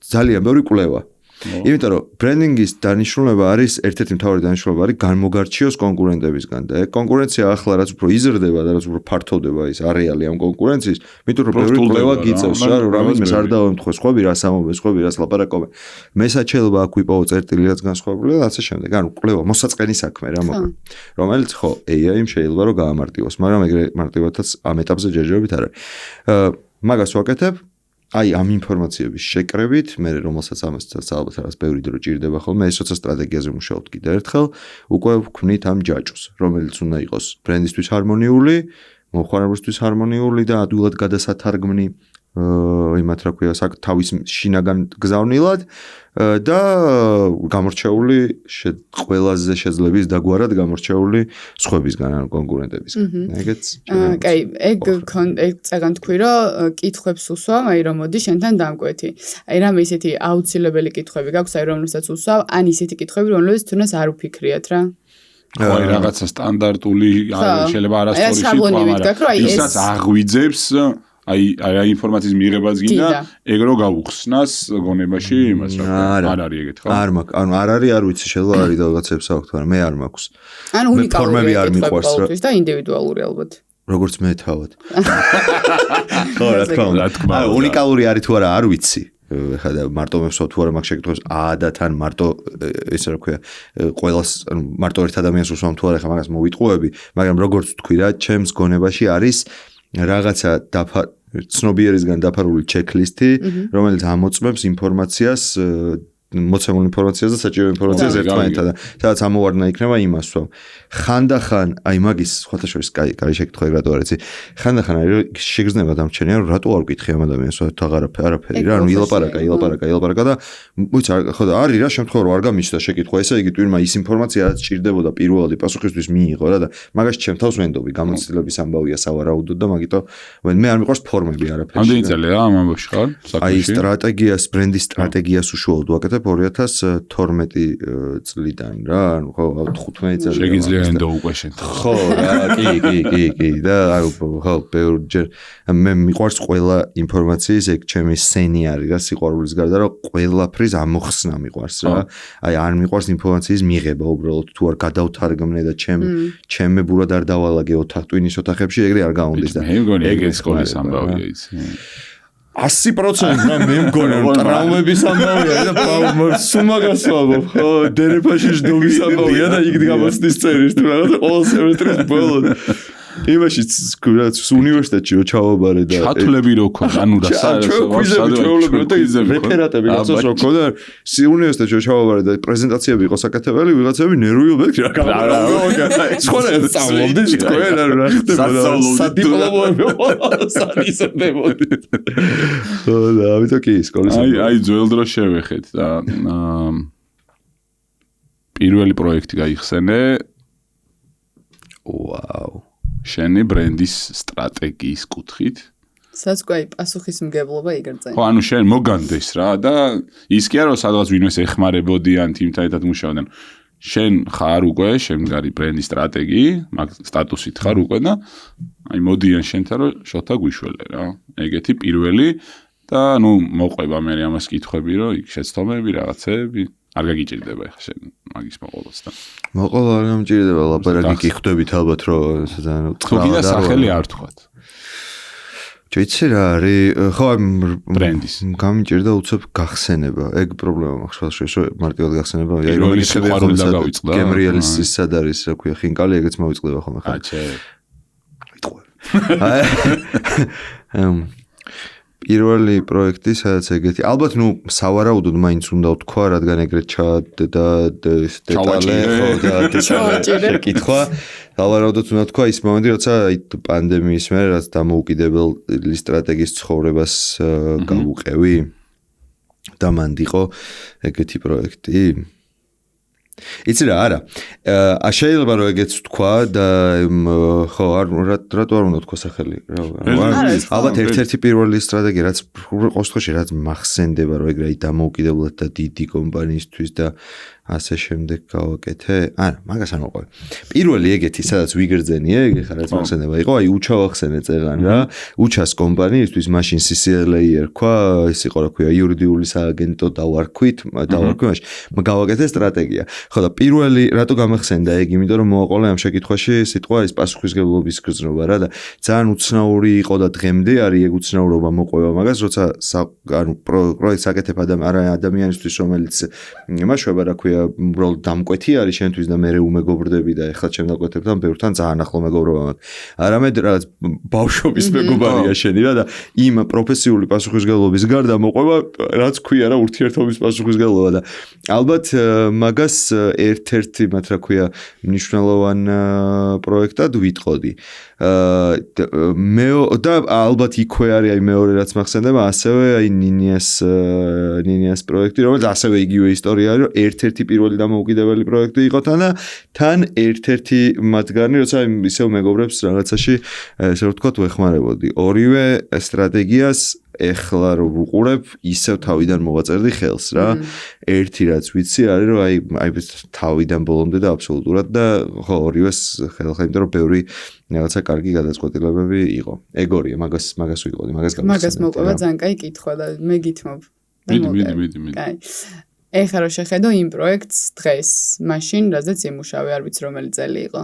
Speaker 3: ძალიან ბევრი კვლევა. იმიტომ რომ ბრენდინგის დანიშნულება არის ერთ-ერთი მთავარი დანიშნულება არის განმოგარჩიოს კონკურენტებისგან და კონკურენცია ახლა რაც უფრო იზრდება და რაც უფრო ფართოვდება ის არეალი ამ კონკურენციის, მით უფრო ბევრი კვლევა გიწევს რა, რომ რამეს არ დავემთხვეს ხვები რას ამობენ, ხვები რას ლაპარაკობენ. მე საჩელობა აქ ვიპოვო წერტილი რაც განსხვავებულია და ასე შემდეგ. ანუ კვლევა მოსაწყენი საქმე რა მოკლედ. რომელიც ხო AI-ი შეიძლება რომ გაამარტივოს, მაგრამ ეგრე მარტივადაც ამ ეტაპზე ჯერჯერობით არ არის. მაგას ვაკეთებ აი ამ ინფორმაციების შეკრებით, მე რომელსაც ამასაც ალბათ რაღაც ბევრი დრო ჭირდება ხოლმე, ეს როცა სტრატეგიაზე მუშაობთ კიდე ერთხელ, უკვე ვქმნით ამ ჯაჭვს, რომელიც უნდა იყოს ბრენდისთვის ჰარმონიული, მომხმარებლისთვის ჰარმონიული და ადვილად გადასათარგმნი იმათ რა ქვია, თავის შინაგან გზავნილად და გამორჩეული ყველაზე შეძლების დაგვარად გამორჩეული სხვებისგან ან კონკურენტებისგან. ეგეც.
Speaker 2: კაი, ეგ წეგან თქვი, რომ კითხვებს უსვამ, აი რომ მოდი შენთან დამკვეთი. აი რამე ისეთი აუცილებელი კითხვები გაქვს, აი რომელსაც უსვამ, ან ისეთი კითხვები, რომლებიც თუნდაც არ უფიქრიათ რა.
Speaker 1: აი რაღაცა სტანდარტული შეიძლება არასწორი სიტყვა, მაგრამ ისაც აღვიძებს აი ინფორმაციის მიღებაც გინდა, ეგ რო გავუხსნას გონებაში იმას რა. არ არის ეგეთ ხო?
Speaker 3: არ მაქვს, ანუ არ არის, არ ვიცი, შეიძლება არის რაღაცებს აქვს, მაგრამ მე არ მაქვს.
Speaker 2: ანუ უნიკალური არ მიყვარს და ინდივიდუალური ალბათ.
Speaker 3: როგორც მე თავად. ხო, რა თქმა უნდა. აი, უნიკალური არის თუ არა, არ ვიცი. ხა და მარტო მევსვავ თუ არა მაგ შეკითხვას და თან მარტო ესე რა ქვია ყველას მარტო ერთ ადამიანს უსვამ თუ არა ხა მაგას მოვიტყუები, მაგრამ როგორც თქვი რა, ჩემს გონებაში არის რაღაცა ცნობიერისგან დაფარული ჩეკლისტი, რომელიც ამოწმებს ინფორმაციას, მოცემულ ინფორმაციას და საჭირო ინფორმაციას ერთმანეთთან და სადაც ამოვარდნა იქნება იმასვავ. ხანდახან, აი მაგის სხვათაშორის კაი შეკითხვა რატო არ იცი? ხანდახან არის შეგრძნება დამრჩენია, რომ რატო არ ვკითხე ამ ადამიანს, არაფერი რა, ანუ ილაპარაკა და მოიცა ხო და არის რა შემთხვევა რომ არ გამიჩნდა შეკითხვა, ესე იგი ტვინმა ის ინფორმაცია რაც ჭირდებოდა პირველადი პასუხისთვის მიიღო რა და მაგას ჩემ თავს ვენდობი, გამოცდილების ამბავია სავარაუდოდ და მაგიტო მე არ მიყვარს ფორმები არაფერი.
Speaker 1: ამდენი წელია ამ ამბავში ხარ?
Speaker 3: აი სტრატეგიას, ბრენდის სტრატეგიას უშუალოდ ვაკეთებ 2012 წლიდან რა, ანუ ხო 15 წელი.
Speaker 1: შეგიძლია ენდო უკვე შენ.
Speaker 3: ხო რა, კი და აი ხო ბევრჯერ მე მიყვარს ყველა ინფორმაციის ეგ ჩემი სენი არის რა სიყვარულის გარდა რომ ყველაფრის ამოხსნა მიყვარს რა. აი არ მიყვარს ინფორმაციის მიღება უბრალოდ თუ არ გადავთარგმნე და ჩემებურად არ დავალაგე ტვინის ოთახებში ეგრე არ გაუნდეს და
Speaker 1: მე მგონი ეგეც სკოლის ამბავია იცი.
Speaker 3: 100% რა მე მგონი რომ ტრავმების ამბავია და სუმაგას ვამბობ ხო დერეფაში ჯდობის ამბავია და იქ გამოცდის წერის თუ რაღაცა ყოველ სემესტრის ბოლოს იმაში უნივერსიტეტში რო ჩავაბარე და
Speaker 1: ჩათვლები რო ქონდა ანუ რა
Speaker 3: რეფერატები რაცაც რო ქონდა უნივერსიტეტში რო ჩავაბარე და პრეზენტაციები იყო საკეთებელი ვიღაცები ნერვიულობდნენ რა სხვანაირად სწავლობდნენ თქვენ რა ხდებოდა სადიპლომოები სანიზებოდი ხო და ამიტომ კი სკოლის
Speaker 1: აი ძველ დროს შევეხეთ და პირველი პროექტი გაიხსენე ვაუ შენი ბრენდის სტრატეგიის კუთხით.
Speaker 2: სადაც კი პასუხისმგებლობა იგრძნო.
Speaker 1: ხო, ანუ შენ მოგანდეს რა და ის კი არა რომ სადღაც ვინმეს ეხმარებოდიან თიმთან ერთად მუშაობდნენ. შენ ხარ უკვე შემდგარი ბრენდის სტრატეგი, მაგ სტატუსით ხარ უკვე და აი მოდიან შენთან რომ შოთა გვიშველე რა. ეგეთი პირველი და ნუ მოყვება მე ამას კითხვები რომ იქ შეცდომები რაღაცები არ გაგიჭირდება ახლა შენ მაგის მოყოლოს და
Speaker 3: მოყოლა არ გამჭირდება ლაპარაკი კი ხვდებით ალბათ რომ
Speaker 1: თქვა სახელი არ თქვათ
Speaker 3: შეიძლება რა არის ხო
Speaker 1: ბრენდის
Speaker 3: გამჭირდა უცებ გახსენება ეგ პრობლემა მაქვს შუაში რომ მარტივად გახსენება
Speaker 1: აი რომ ის ყვარული და გავიწყდა
Speaker 3: გემრიელის სად არის რა ქვია ხინკალი ეგეც მოვიწყდება ხოლმე ხა პირველი პროექტი სადაც ეგეთი ალბათ ნუ სავარაუდოდ მაინც უნდა ვთქვა რადგან ეგრეთ ჩადა დეტალე ხო და შეკითხვა სავარაუდოდ უნდა ვთქვა ის მომენტი როცა აი პანდემიის მერე რაც დამოუკიდებელი სტრატეგიის ცხოვრებას გავუყევი და მანდ იყო ეგეთი პროექტი იცი რა არა შეიძლება რომ ეგეც ვთქვა და ხო რატო არ უნდა ვთქვა სახელი ალბათ ერთ-ერთი პირველი სტრატეგია რაც ყოველ შემთხვევაში რაც მახსენდება რომ ეგრე დამოუკიდებლად და დიდი კომპანიისთვის და ასე შემდეგ გავაკეთე არა მაგას არ მოყვე პირველი ეგეთი სადაც ვიგრძენიე ეგ ხა რაც მახსენდება იყო აი უჩა ვახსენე წერან რა უჩას კომპანიისთვის მაშინ CCLA ერქვა ის იყო რა ქვია იურიდიული სააგენტო დავარქვით მაშინ გავაკეთე სტრატეგია ხო და პირველი რატო გამახსენდა ეგ იმიტომ რომ მოაყოლა ამ შეკითხვაში სიტყვა ის პასუხისმგებლობის გრძნობა რა და ძალიან უცნაური იყო და დღემდე არის ეგ უცნაურობა მოყვება მაგას როცა ანუ პროექტს აკეთებ ადამიანისთვის რომელიც იმაშვება რა ქვია ქვია, უბრალოდ დამკვეთი არის შენთვის და მე უმეგობრდები და ეხლა ჩემ დაკვეთებთან ბევრთან ძალიან ახლო მეგობრობა მაქვს. არამედ რაღაც ბავშვობის მეგობარია შენი რა და იმ პროფესიული პასუხისმგებლობის გარდა მოყვება რაც ქვია რა ურთიერთობის პასუხისმგებლობა და ალბათ მაგას ერთ-ერთი მათ რა ქვია მნიშვნელოვან პროექტად ვიტყოდი. და ალბათ იქვე არის აი მეორე რაც მახსენდება ასევე აი ნინიას პროექტი რომელიც ასევე იგივე ისტორია არის რომ ერთ-ერთი პირველი დამოუკიდებელი პროექტი იყო თან ერთ-ერთი მათგანი როცა ისევ მეგობრებს რაღაცაში ესე ვთქვათ ვეხმარებოდი ორივე სტრატეგიას ეხლა რომ ვუყურებ ისევ თავიდან მოვაწერდი ხელს რა ერთი რაც ვიცი არის რომ აი თავიდან ბოლომდე და აბსოლუტურად და ხო ორივეს ხელხა იმიტომ რომ ბევრი რაღაცა კარგი გადაწყვეტილებები იყო ეგორია მაგას ვიყოდი მაგას
Speaker 2: მოყვება ძალიან კაი კითხვა და მე გითმობ
Speaker 1: მიდი
Speaker 2: კაი ეხლა რომ შეხედო იმ პროექტს დღეს მაშინ რაზეც იმუშავე არ ვიცი რომელი წელი იყო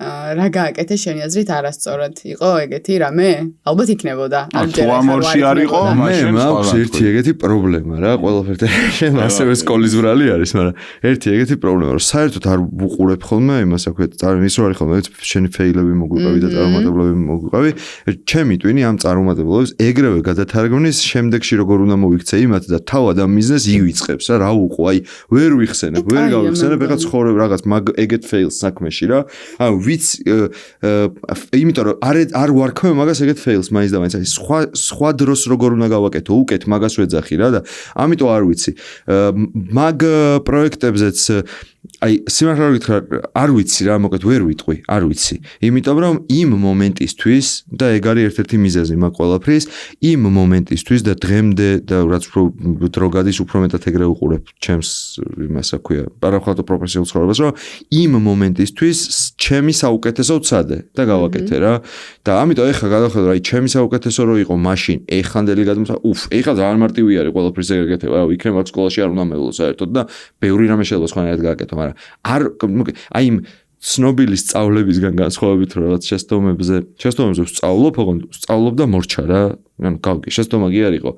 Speaker 2: რა გააკეთე შენი აზრით არასწორად იყო ეგეთი რამე? ალბათ იქნებოდა.
Speaker 1: თუ ამორში არ იყო,
Speaker 3: მაშინ მაქვს ერთი ეგეთი პრობლემა რა, ყველაფერთან ასევე სკოლის ბრალი არის, მაგრამ ერთი ეგეთი პრობლემა, რომ საერთოდ არ ვუყურებ ხოლმე იმას, აქვე ის რო არის ხოლმე, შენი ფეილები მოგვიყევი და წარუმატებლობები მოგვიყევი, ჩემი ტვინი ამ წარუმატებლობებს ეგრევე გადათარგმნის, შემდეგში როგორ უნდა მოვიქცე იმათ და თავად ამ მიზნეს ივიწყებს რა, რა უყო, აი ვერ ვიხსენებ, ვერ გავიხსენებ, ეხლა ცხოვრებ რაღაც ეგეთ ფეილს საქმეში რა. ანუ იმიტომ რომ არ ვარქმევ მაგას ეგეთ ფეილს მაინც და მაინც სხვა დროს როგორ უნდა გავაკეთო უკეთ მაგას ვეძახი რა და ამიტომ არ ვიცი მაგ პროექტებზეც აი სიმართლე გითხრა არ ვიცი რა მოკლედ ვერ ვიტყვი არ ვიცი იმიტომ რომ იმ მომენტისთვის და ეგ არის ერთ-ერთი მიზეზი მაგ ყველაფრის იმ მომენტისთვის და დღემდე და რაც დრო გადის უფრო მეტად ეგრე უყურებ ჩემს იმას აქვია პარახვატო პროფესიულ ცხოვრებას რომ იმ მომენტისთვის ჩემი საუკეთესო ვცადე და გავაკეთე რა და ამიტომ ეხლა გადავხედო აი ჩემი საუკეთესო რო იყო მაშინ ეხანდელი გადმოცა ეხლა ძალიან მარტივი არის ყველაფრის ეგრე გეთება რა იქნებ აქ სკოლაში არ უნდა მეულო საერთოდ და ბევრი რამე შეიძლება სხვანაირად გააკეთო მაგრამ არ აი იმ ცნობილი სწავლებისგან განსხვავებით რომ რაღაც შეცდომებზე ვსწავლობ, ვსწავლობ და მორჩა რა. ანუ გავგი, შეცდომა კი არ იყო.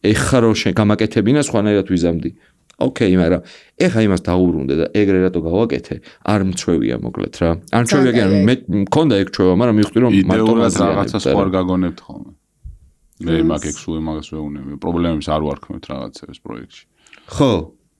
Speaker 3: ეხლა რომ გამაკეთებინა სხვანაირად ვიზამდი. ოკეი, მაგრამ ეხლა იმას დაუბრუნდე და ეგრე რატო გავაკეთე? არ მწვევია მოკლედ რა. არ მწვევია კი მე მქონდა ეგ ჩვევა, მაგრამ მივხვდი რომ
Speaker 1: მარტო რაღაცა სხვა არ გაგონებთ ხოლმე. მე მაგ ექსუე მაგას ვეუნები. პრობლემებს არ ვარქმევთ რაღაცებს პროექტში.
Speaker 3: ხო.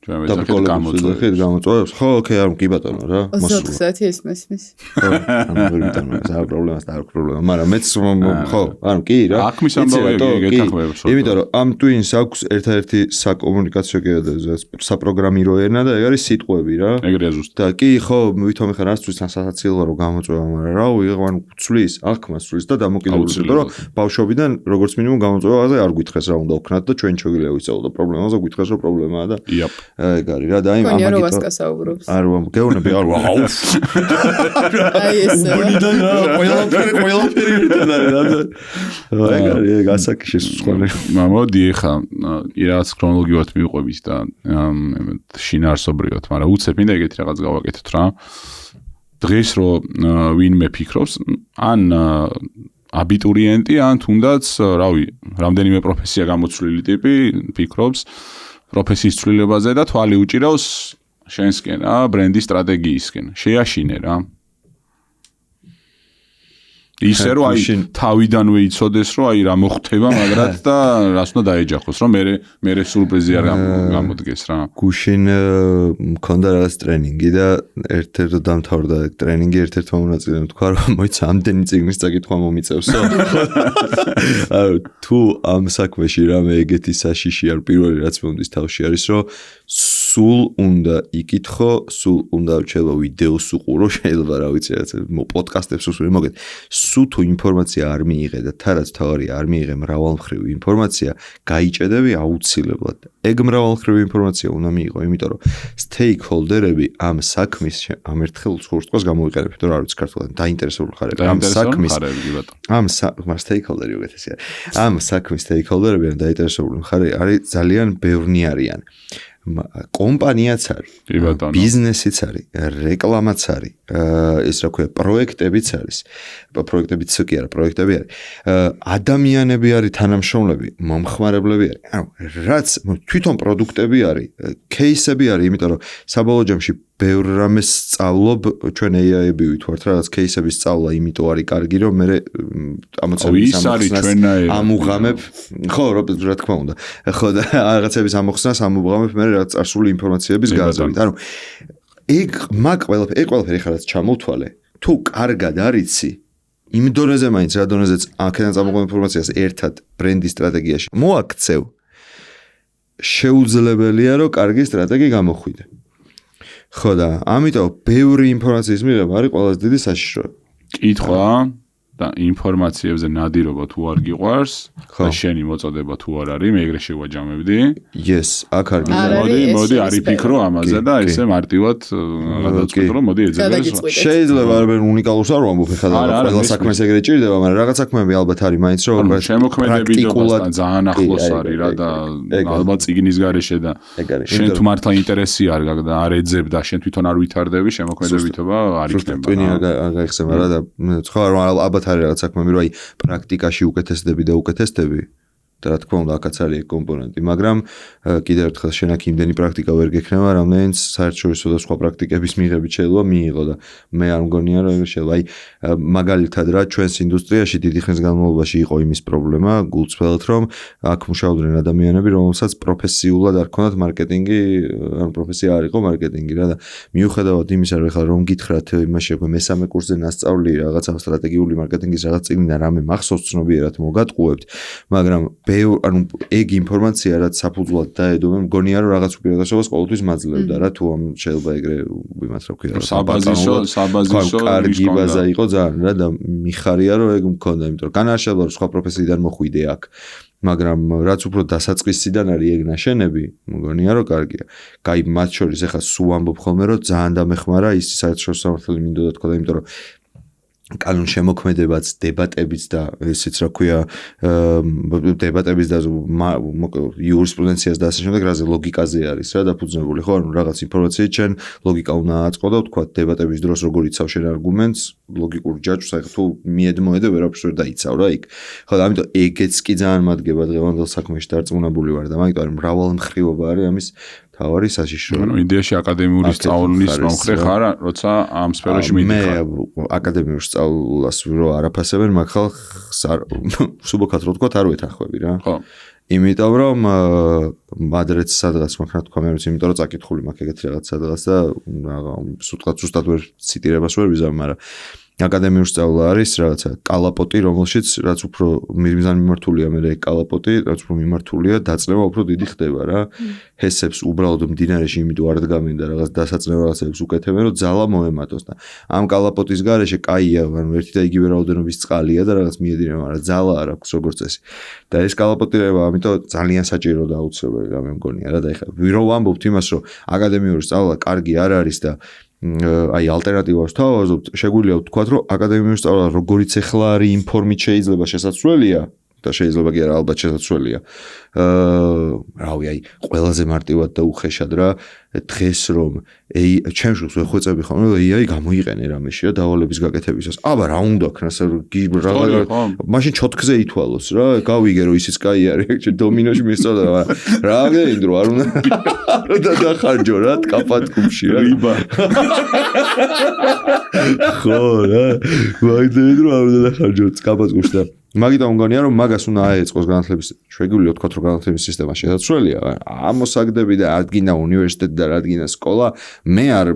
Speaker 3: და გამოწვევს ხო ოკეი არ კი ბატონო რა
Speaker 2: მოსულს ისმის
Speaker 3: ხო ანუ ვიტანო რა პრობლემას და არ პრობლემა მაგრამ მეც ხო ანუ კი რა
Speaker 1: აქ მის ამბავი გეთახმებს
Speaker 3: იმიტომ რომ ამ twins აქვს ერთადერთი საკომუნიკაციო კერძი საპროგრამირო ენა და ეგ არის სიტყვები რა
Speaker 1: ეგრეა ზუსტად
Speaker 3: და კი ხო ვითომ ხარ რასთვის სასაცილო რომ გამოწვევა მაგრამ რა ვიღან ცვლის აქ მას ცვლის და დამოკიდებული რომ ბავშვობიდან როგორც მინიმუმ გამოწვევაზე არ გითხეს რა უნდა ოქნათ და ჩვენ შეგვიძლია ვისწავლოთ და პრობლემაზე გითხეს რომ პრობლემაა და ეგ არის რა და აი
Speaker 2: ამაგითო
Speaker 3: არ გეუბნები არ ვაუ
Speaker 2: აი ეს
Speaker 3: ბუნიდან ყველაფერი ერთად არის რა ეგ არის ეგ ასაკში სხვა
Speaker 1: მოდი ეხა რაღაც ქრონოლოგიურად მივყვებით და შინაარსობრივად მაგრამ უცებ მინდა ეგეთი რაღაც გავაკეთოთ რა დღეს რო ვინმე ფიქრობს ან აბიტურიენტი ან თუნდაც რავი რამდენიმე პროფესია გამოცვლილი ტიპი ფიქრობს პროფესიის ცვლილებაზე და თვალი უჭირავს შენსკენ რა ბრენდის სტრატეგიისკენ შეაშინე რა ისე რომ აი თავიდანვე იცოდეს რომ აი რა მოხდება მაგრად და რას უნდა დაეჯახოს რომ მე სურპრიზი არ გამოდგეს რა
Speaker 3: გუშინ მქონდა რაღაც ტრენინგი და ერთ-ერთი დამთავრდა ტრენინგი ერთ-ერთი მომნაწილემ თქვა რომ მოიცა ამდენი წიგნის წაკითხვა მომიწევსო თუ ამ საქმეში რამე ეგეთი საშიში არ პირველი რაც მომდის თავში არის რომ სულ უნდა იკითხო სულ უნდა შეიძლება ვიდეოს უყურო შეიძლება რა ვიცი რაღაც პოდკასტებს უსმენ მოგეთ სულ თუ ინფორმაცია არ მიიღე და თარაც თავარი არ მიიღე მრავალმხრივი ინფორმაცია გაიჭედები აუცილებლად ეგ მრავალმხრივი ინფორმაცია უნდა მიიღო იმიტომ რომ სტეიქჰოლდერები ამ საქმის ამ ერთხელ უცხოურს გამოვიყენებთ რომ არ ვიცი ქართულად დაინტერესებული ხარები ამ საქმის ამ სტეიქჰოლდერი უკეთესია ამ საქმის სტეიქჰოლდერები დაინტერესებული ხარი არის ძალიან ბევრნი არიან კომპანიაც არის, ბიზნესიც არის, რეკლამაც არის, ეს რა ქვია, პროექტებიც არის. პროექტებიც კი არა, პროექტები არის. ადამიანები არის, თანამშრომლები, მომხმარებლები არის. ანუ რაც თვითონ პროდუქტები არის, кейსები არის, იმიტომ რომ საბოლოო ჯამში ბევრ რამეს სწავლობ, ჩვენ AI-ები ვით რაღაც кейსების სწავლა, იმიტომ არის კარგი, რომ მე ამოცანების ამუღამებ, ხო, რა თქმა უნდა. ხო და რაღაცების ამოხსნას ამუღამებ მე რაღაც წარსული ინფორმაციების გაზრდით. ანუ ეგ ყველაფერი ხარაც ჩამოვთვალე. თუ კარგად არიცი, იმ დონეზე მაინც რა დონეზეც აქედან წამოღებ ინფორმაციას ერთად ბრენდის სტრატეგიაში მოაქცევ, შეუძლებელია რომ კარგი სტრატეგი გამოხვიდე. ხო და ამიტომ ბევრი ინფორმაციის მიღება არის ყველაზე დიდი საშიშროება.
Speaker 1: კითხვა და ინფორმაციებზე ნადირობა თუ არ გიყვარს და შენი მოწოდება თუ არ არის, მე ეგრე შევაჯამებდი.
Speaker 3: Yes, აქ არ
Speaker 1: მოდი არ იფიქრო ამაზე და ესე მარტივად გადაწყვეტ რომ მოდი ეძებდეს.
Speaker 3: შეიძლება არაბენ უნიკალურს არ ვამბობ ხა და ყველა საქმეს ეგრე ჭირდება, მაგრამ რაღაც საქმეები ალბათ არის მაინც რომ
Speaker 1: შემოქმედებითობასთან ძალიან ახლოს არის რა და ალბათ წიგნის გარეშე და შენ თუ მართლა ინტერესი არ გაქვს და არ ეძებ და შენ თვითონ არ ვითარდები, შემოქმედებითობა არ იქნება.
Speaker 3: ტვინი არ გაიხსნება რა და ხო ალბათ არის რაღაც საქმეები, რომ აი პრაქტიკაში უკეთესდები და უკეთესდები და რა თქმა უნდა აქაც არის ეგ კომპონენტი, მაგრამ კიდევ ერთხელ შენ აქ იმდენი პრაქტიკა ვერ გექნება, რამდენიც საერთაშორისო და სხვა პრაქტიკების მიღებით შეიძლება მიიღო და მე არ მგონია რომ ეგრე შეიძლება. აი მაგალითად რა ჩვენს ინდუსტრიაში დიდი ხნის განმავლობაში იყო იმის პრობლემა გულწრფელად, რომ აქ მუშაობდნენ ადამიანები, რომელსაც პროფესიულად არ ქონდათ მარკეტინგი, ან პროფესია არ იყო მარკეტინგი რა და მიუხედავად იმისა, რომ ეხლა რომ გითხრათ იმაში მესამე კურსზე ნასწავლი რაღაცა სტრატეგიული მარკეტინგის რაღაც წიგნიდან რამე მახსოვს ცნობიერად მოგატყუებთ, მაგრამ ანუ ეგ ინფორმაცია რაც საფუძვლად დაედო მე მგონია რომ რაღაც უპირატესობას ყოველთვის მაძლევდა რა თუ ამ შეიძლება ეგრე იმას რა ქვია საბაზისო კარგი ბაზა იყო ძალიან რა და მიხარია რომ ეგ მქონდა იმიტომ რომ განაშალა რომ სხვა პროფესიიდან მოხვიდე აქ მაგრამ რაც უფრო დასაწყისიდან არის ეგ ნაშენები მგონია რომ კარგია. Კაი მათ შორის ეხლა სულ ამბობ ხოლმე რომ ძალიან დამეხმარა ის საერთაშორისო სამართალი მინდოდა თქო და იმიტომ რომ კანონ შემოქმედებაც, დებატებიც და ესეც რა ქვია, დებატებიც და იურისპრუდენციას და ასე შემდეგ, რაზე ლოგიკაზე არის რა დაფუძნებული, ხო, ანუ რაღაც ინფორმაციით ჩვენ ლოგიკა უნდა აწყო და ვთქვა დებატების დროს როგორ იცავ შენ არგუმენტს, ლოგიკურ ჯაჭვს, აი თუ მიედმოედე ვერაფერს ვერ დაიცავ რა იქ. ხო, და ამიტომ ეგეც კი ძალიან მადგება დღევანდელ საქმეში დარწმუნებული ვარ და მაგიტომ მრავალმხრივობა არის ამის თავარი საშიშროება.
Speaker 1: ანუ იდეაში აკადემიური სწავლის მომხრე ხარ, როცა ამ სფეროში მიდიხარ.
Speaker 3: მე აკადემიურ სწავლას რო არაფასებენ, მაგ ხალხს სუბოქად რო თქვა არ ვეთანხმები რა. ხო. იმიტომ რომ მადრეც სადღაც მაგ რა თქვა მე ვიცი, იმიტომ რომ წაკითხული მაქვს ეგეთი რაღაც სადღაც და ზუსტად ვერ ციტირებას ვერ ვიზამ, მაგრამ აკადემიურ სწავლა არის რაღაცა კალაპოტი, რომელშიც რაც უფრო მიზან მიმართულია მე კალაპოტი, რაც უფრო მიმართულია დაწნევა უფრო დიდი ხდება რა. ჰესებს უბრალოდ მდინარეში იმიტომ არ დგამენ და რაღაც დასაწნევ რაღაცებს უკეთებენ, რომ ძალა მოემატოს და ამ კალაპოტის გარეშე კაია, ანუ ერთი და იგივე რაოდენობის წყალია და რაღაც მიედინება, მაგრამ ძალა არ აქვს როგორც წესი. და ეს კალაპოტირება, ამიტომ ძალიან საჭირო და აუცილებელი რა მე მგონია რა და ეხლა ვირო ვამბობთ იმას, რომ აკადემიური სწავლა კარგი არ არის და აი ალტერნატივას თავაზობთ, შეგვიძლია ვთქვათ, რომ აკადემიური სწავლა როგორიც ეხლა არის ინფორმით შეიძლება შესაძლებელია და შეიძლება კი არა ალბათ შესაძლებელია. რავი, აი ყველაზე მარტივად და უხეშად რა დღეს რომ ჩემს შულს ვეხვეწები ხომ რომ AI გამოიყენე რამეში რა დავალების გაკეთებისას. აბა რა უნდა ქნას მაშინ ჩოთქზე ითვალოს რა, გავიგე რომ ისიც კაი არის, დომინოში მისწოდა რა გეინდრო არ უნდა და დახარჯო რა კაპატკუმში რა. ხო რა, ვაიდები რომ არ უნდა დახარჯო კაპატკუმში და მაგიტომ მგონია რომ მაგას უნდა აეწყოს განათლების შეგვიძლია ვთქვათ რომ განათლების სისტემა შესაძლებელია ამოსაგდები და ადგინა უნივერსიტეტი და ადგინა სკოლა მე არ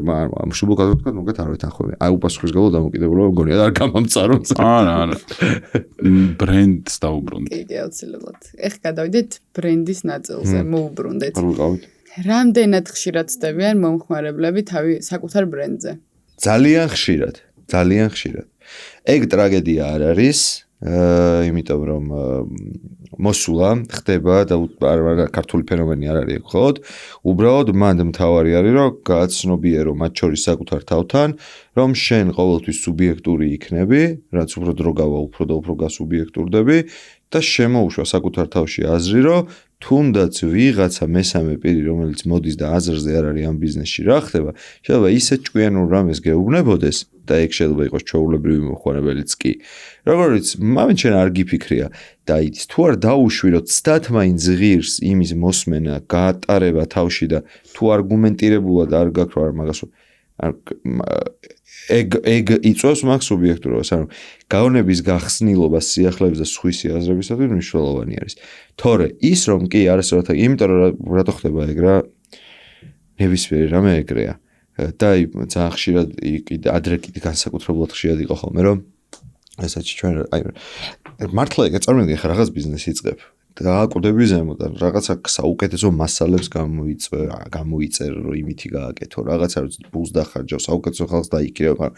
Speaker 3: შუბოქად ვთქვათ მოგეთ არ ვეთანხმები. აი უპასუხისმგებლო დამოკიდებულება მგონია და არ გამამწარო.
Speaker 1: არა ბრენდს დაუბრუნდით.
Speaker 2: კი აუცილებლად. ეხ გადავიდეთ ბრენდის ნაწილზე მოუბრუნდეთ. რამდენად ხშირად ცდებიან მომხმარებლები თავი საკუთარ ბრენდზე?
Speaker 3: ძალიან ხშირად. ეგ ტრაგედია არ არის. იმიტომ რომ მოსულა ხდება და ქართული ფენომენი არ არის ხოლოდ უბრალოდ მანდ მთავარი არის რომ გააცნობიერო მათ შორის საკუთარ თავთან რომ შენ ყოველთვის სუბიექტური იქნები რაც უფრო დრო გავა უფრო და უფრო გასუბიექტურდები და შემოუშვა საკუთარ თავში აზრი რომ თუნდაც ვიღაცა მესამე პირი, რომელიც მოდის და აზრზე არ არის ამ ბიზნესში რა ხდება, შეიძლება ისეთ ჭკვიანურ რამეს გეუბნებოდეს და ეგ შეიძლება იყოს ჩვეულებრივი მოხმარებელიც კი. როგორც მამენ შენ არ გიფიქრია და იცი თუ არ დაუშვიროთ ცდათ მაინც ღირს იმის მოსმენა, გაატარება თავში და თუ არგუმენტირებულად არ გაქვს რა მაგას ეგ იწვევს მაგ სუბიექტურობას, ანუ გაონების გახსნილობა სიახლეების და სხვისი აზრებისათვის მნიშვნელოვანი არის. თორე ის რომ კი არასდროს, იმიტომ რომ რატო ხდება ეგ რა ნებისმიერი რამე ეგრეა. და ძალიან ხშირად ადრე კიდე განსაკუთრებულად ხშირად იყო ხოლმე რომ ესაც ჩვენ მართლა ეგ წარმოიდგინე ხა რაღაც ბიზნესი იწყებ და აკვდები ზემოდან რაღაცა საუკეთესო მასალებს გამოიწერ რომ იმითი გააკეთო რაღაცა ბულს დახარჯო საუკეთესო ხალხს დაიქირავ მაგრამ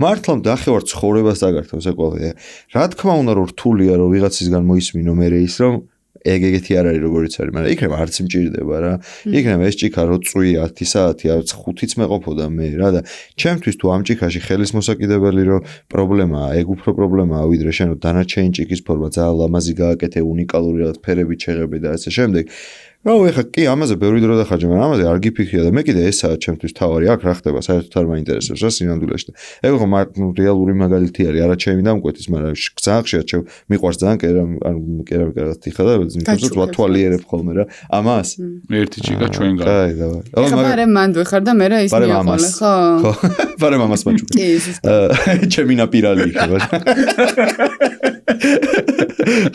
Speaker 3: მართლა დახევარ ცხოვრებას დაგართავს ეს ყველა რა თქმა უნდა რომ რთულია რომ ვიღაცისგან მოისმინო მე ის რომ ეგეთი არ არის როგორიც არის მაგრამ იქნება არც მჭირდება რა იქნება ეს ჭიქა რო წვი 10 საათი არც 5-იც მეყოფოდა მე რა და ჩემთვის თუ ამ ჭიქაში ხელის მოსაკიდებელი რომ პრობლემაა ეგ უფრო პრობლემაა ვიდრე შენ დანარჩენი ჭიქის ფორმა ძალიან ლამაზი გააკეთე უნიკალური რაღაც ფერებით შეღები და ასე შემდეგ რა ეხა კი ამაზე ბევრი დრო დახარჯე მაგრამ ამაზე არ გიფიქრია და მე კიდე ესაა ჩემთვის თავარი აქ რა ხდება საერთოდ არ მაინტერესებს რა სინამდვილეში და ეგ ხო რეალური მაგალითი არის არა ჩემი დამკვეთის მაგრამ ძალიან ხშირად მიყვარს ძალიან კერავიკას თიხა და იმითაც ვათვალიერებ ხოლმე რა ამას
Speaker 1: ერთი ჭიქა ჩვენ გა
Speaker 3: აი დავა
Speaker 2: ეხა პარე მანდ ვიხარ და მე რა ის მიაყოლე ხო
Speaker 3: პარე მამას მაჭუკი ჩემი ნაპირალი იქნება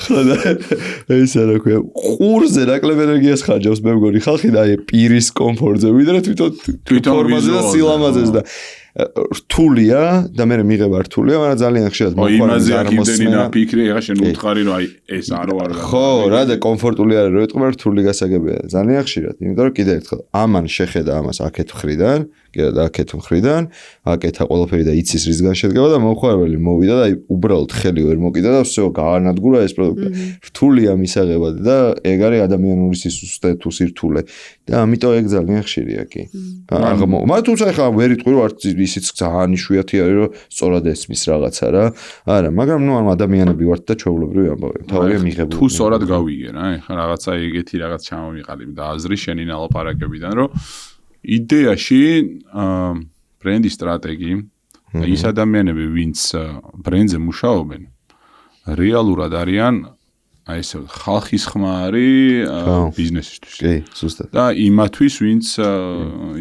Speaker 3: ხოდა ეს რა ქვია ყურზე ნაკლებ ენერგიას ხარჯავს მე მგონი ხალხი და აი პირის კომფორტზე ვიდრე თვითონ ფორმაზე და სილამაზეს და რთულია და მე მიღება რთულია მაგრამ ძალიან ხშირად
Speaker 1: მოხარებულს არ მოსმენა ფიქრი ეხა შენ უთხარი რომ აი ეს არო არ
Speaker 3: ხო რა და კომფორტული არის რომ ეთქმა რთული გასაგებია ძალიან ხშირად იმიტომ რომ კიდე ერთხელ ამან შეხედა ამას აქეთ მხრიდან კიდე და აქეთ მხრიდან აკეთა ყველაფერი და იცის რისგან შედგება და მოხარებელი მოვიდა და აი უბრალოდ ხელი ვერ მოკიდა და всё გაანადგურა ეს პროდუქტი რთულია მისაღებად და ეგ არის ადამიანური სისუსტე თუ სირთულე და ამიტომ ეგ ძალიან ხშირია კი მაგრამ თუმცა ეხლა ვერ იტყვი რომ არც ისიც ძალიან იშვიათი არის რომ სწორად ესმის რაღაცა რა არა მაგრამ ნუ ამ ადამიანები ვართ და ჩვეულებრივი ამბავი თავია მიღებული
Speaker 1: თუ სწორად გავიგე რა ეხლა რაღაცა ეგეთი რაღაც ჩამომიყალიბ და აზრი შენი ნალაპარაკებიდან რომ იდეაში ბრენდი სტრატეგი ის ადამიანები ვინც ბრენდზე მუშაობენ რეალურად არიან აი ეს ხალხის ხმა არის ბიზნესისთვის
Speaker 3: კი ზუსტად
Speaker 1: და იმათვის ვინც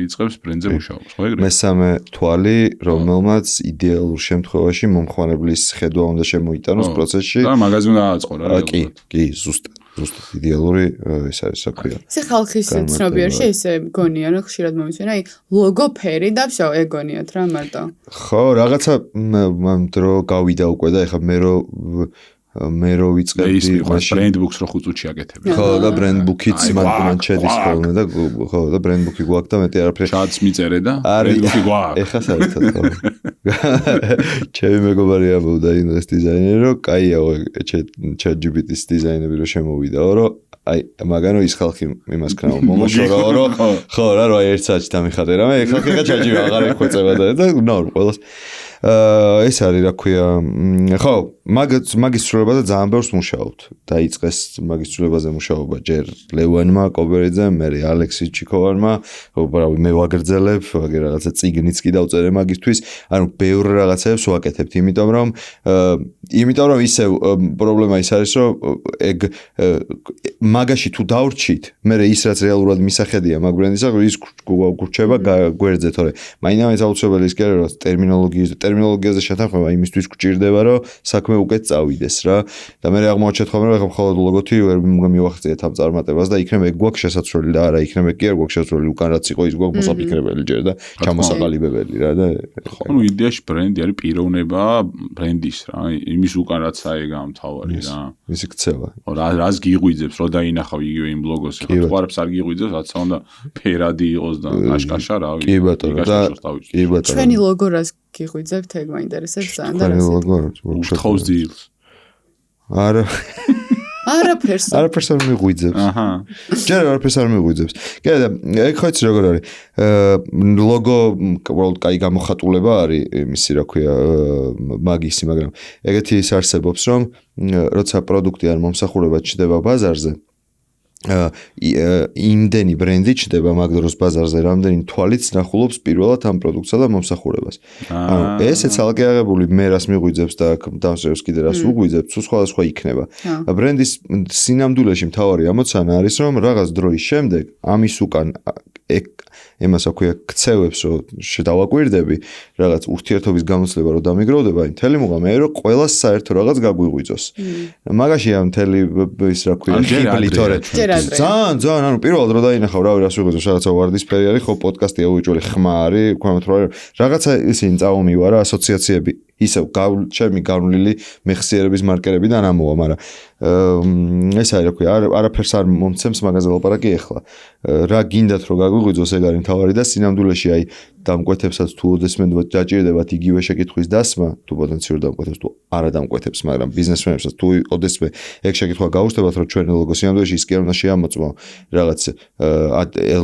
Speaker 1: იწყებს ბრენდზე მუშაობას ხო ეგრე
Speaker 3: მესამე თვალი რომელმაც იდეალურ შემთხვევაში მომხმარებლის ხედვა უნდა შემოიტანოს პროცესში
Speaker 1: და მაგაზე უნდა აწყო რა
Speaker 3: კი ზუსტად იდეალური ეს არის საქმე.
Speaker 2: ეს ხალხის ცნობიერში ესე გონია რომ ხშირად მომიცენ აი ლოგო ფერი და всё ეგონიათ რა მარტო.
Speaker 3: ხო, რაღაცა დრო გავიდა უკვე და ეხლა მე რო ვიწყებდი
Speaker 1: მაშინ ბრენდბუქს რო ხუწუჩი აკეთებ.
Speaker 3: ხო, და ბრენდბუქიც მან შედის ხოლმე და ხო, და ბრენდბუქი გვაქვს და მეტი არაფერი.
Speaker 1: ჩატს მიწერე და ბრენდბუქი გვაქვს.
Speaker 3: ეხლა საერთოდ ხო. ჩემი მეგობარი ამბობდა ინგლისის დიზაინერი რომ კაია ChatGPT-ის დიზაინები რო შემოვიდაო რომ აი მაგანო ის ხალხი იმას ქნა მომაშორაო რომ ხო რა რა ერთ საათში დამიხატე რა მე ხალხი ChatGPT აღარ ეხვეწება და ნორ ყველას ეს არის რა ქვია ხო მაგის ცვლილებაზე ძალიან ბევრს მუშაობთ დაიწყეს მაგის ცვლილებაზე მუშაობა ჯერ ლევანმა კობერიძემ მე ალექსი ჩიკოვარმა უბრალოდ მე ვაგრძელებ ვაგე რაღაცა წიგნიც კი დავწერე მაგისთვის ანუ ბევრ რაღაცებს ვაკეთებთ იმიტომ რომ ისევ პრობლემა ის არის რომ ეგ მაგაში თუ დავრჩით მე ის რაც რეალურად მისახედია მაგ ბრენდისა ის გურჩება გვერდზე თორე მაინც აუცილებელი ის კი არის რომ ტერმინოლოგიაზე შეთანხმება იმისთვის გჭირდება რომ საქმე უკეთ წავიდეს რა და მე აღმოჩნდა ხოლმე რომ მხოლოდ ლოგოთი ვერ მივახციეთ ამ წარმატებას და იქნება ეგ გვაქვს შესაძლებელი და არა იქნება კი არ გვაქვს შესაძლებელი უკან რაც იყო ის გვაქვს მოსაფიქრებელი ჯერ და ჩამოსაყალიბებელი რა და
Speaker 1: ხო ნუ იდეაში ბრენდი არის პიროვნება ბრენდის რა იმის უკან რაც აიგა მთავარი რა
Speaker 3: ისი ქცევა
Speaker 1: რას გიღვიძებს რომ დაინახავ იგივე იმ ლოგოს ხო თوارებს არ გიღვიძებს რაცა უნდა ფერადი იყოს და აშკაშა რა
Speaker 3: კი ბატონო და კი ბატონო
Speaker 2: ჩვენი ლოგო რას გიღვიძებთ ეგ მაინტერესებს ძალიან და
Speaker 3: რასი
Speaker 1: უთხოვს დილს
Speaker 2: არაფერს
Speaker 3: არ მიღვიძებს აჰა ჯერ არაფერს არ მიღვიძებს კი და ეგ ხო იცი როგორ არის ლოგო უბრალოდ კაი გამოხატულება არის იმისი რა ქვია მაგისი მაგრამ ეგეთი ის არსებობს რომ როცა პროდუქტი ან მომსახურება ჩდება ბაზარზე იმდენი ბრენდი ჩდება მაგ დროს ბაზარზე, რამდენი თვალიც ნახულობს პირველად ამ პროდუქტსა და მომსახურებას. ანუ ესე ცალკე აღებული მე რას მიღვიძებს და დავსწრებს კიდე რას უგვიძებს, თუ სხვადასხვა იქნება. ბრენდის სინამდვილეში მთავარი ამოცანა არის, რომ რაღაც დროის შემდეგ ამის უკან ემას აქვია ქცევებს რომ შედავაკვირდები, რაღაც ურთიერთობის გამოცდილება რომ დამიგროვდება, მთელი მუღამი რომ ყველას საერთო რაღაც გაგვიღვიძოს. მაგაშია მთელი ის რა ქვია, ხიბლი თორე. ძალიან, ანუ პირველად რო დაინახავ, რავი, რას ვიღვიძოს, რაღაცა ვარდისფერი არის, ხო პოდკასტია უეჭველი ხმა არის, ქვემოთ რომ რაღაცა ისინი წაომივარა ასოციაციები ისევ ჩემი გავლილი მეხსიერების მარკერებიდან ამოვა, მაგრამ ეს არის რა ქვია, არაფერს არ მომცემს მაგაზე ლაპარაკი ახლა. რა გინდათ რომ გაგვიღვიძოს ეგ არის მთავარი და სინამდვილეში აი დამკვეთებსაც თუ ოდესმენდათ დაჭირდებათ იგივე შეკითხვის დასმა, თუ პოტენციურ დამკვეთებს თუ არა დამკვეთებს, მაგრამ ბიზნესმენებსაც თუ ოდესმე ეგ შეკითხვა გაუჩნდებათ, რომ ჩვენი ლოგო სინამდვილეში ის კი არ უნდა შეამოწმო რაღაც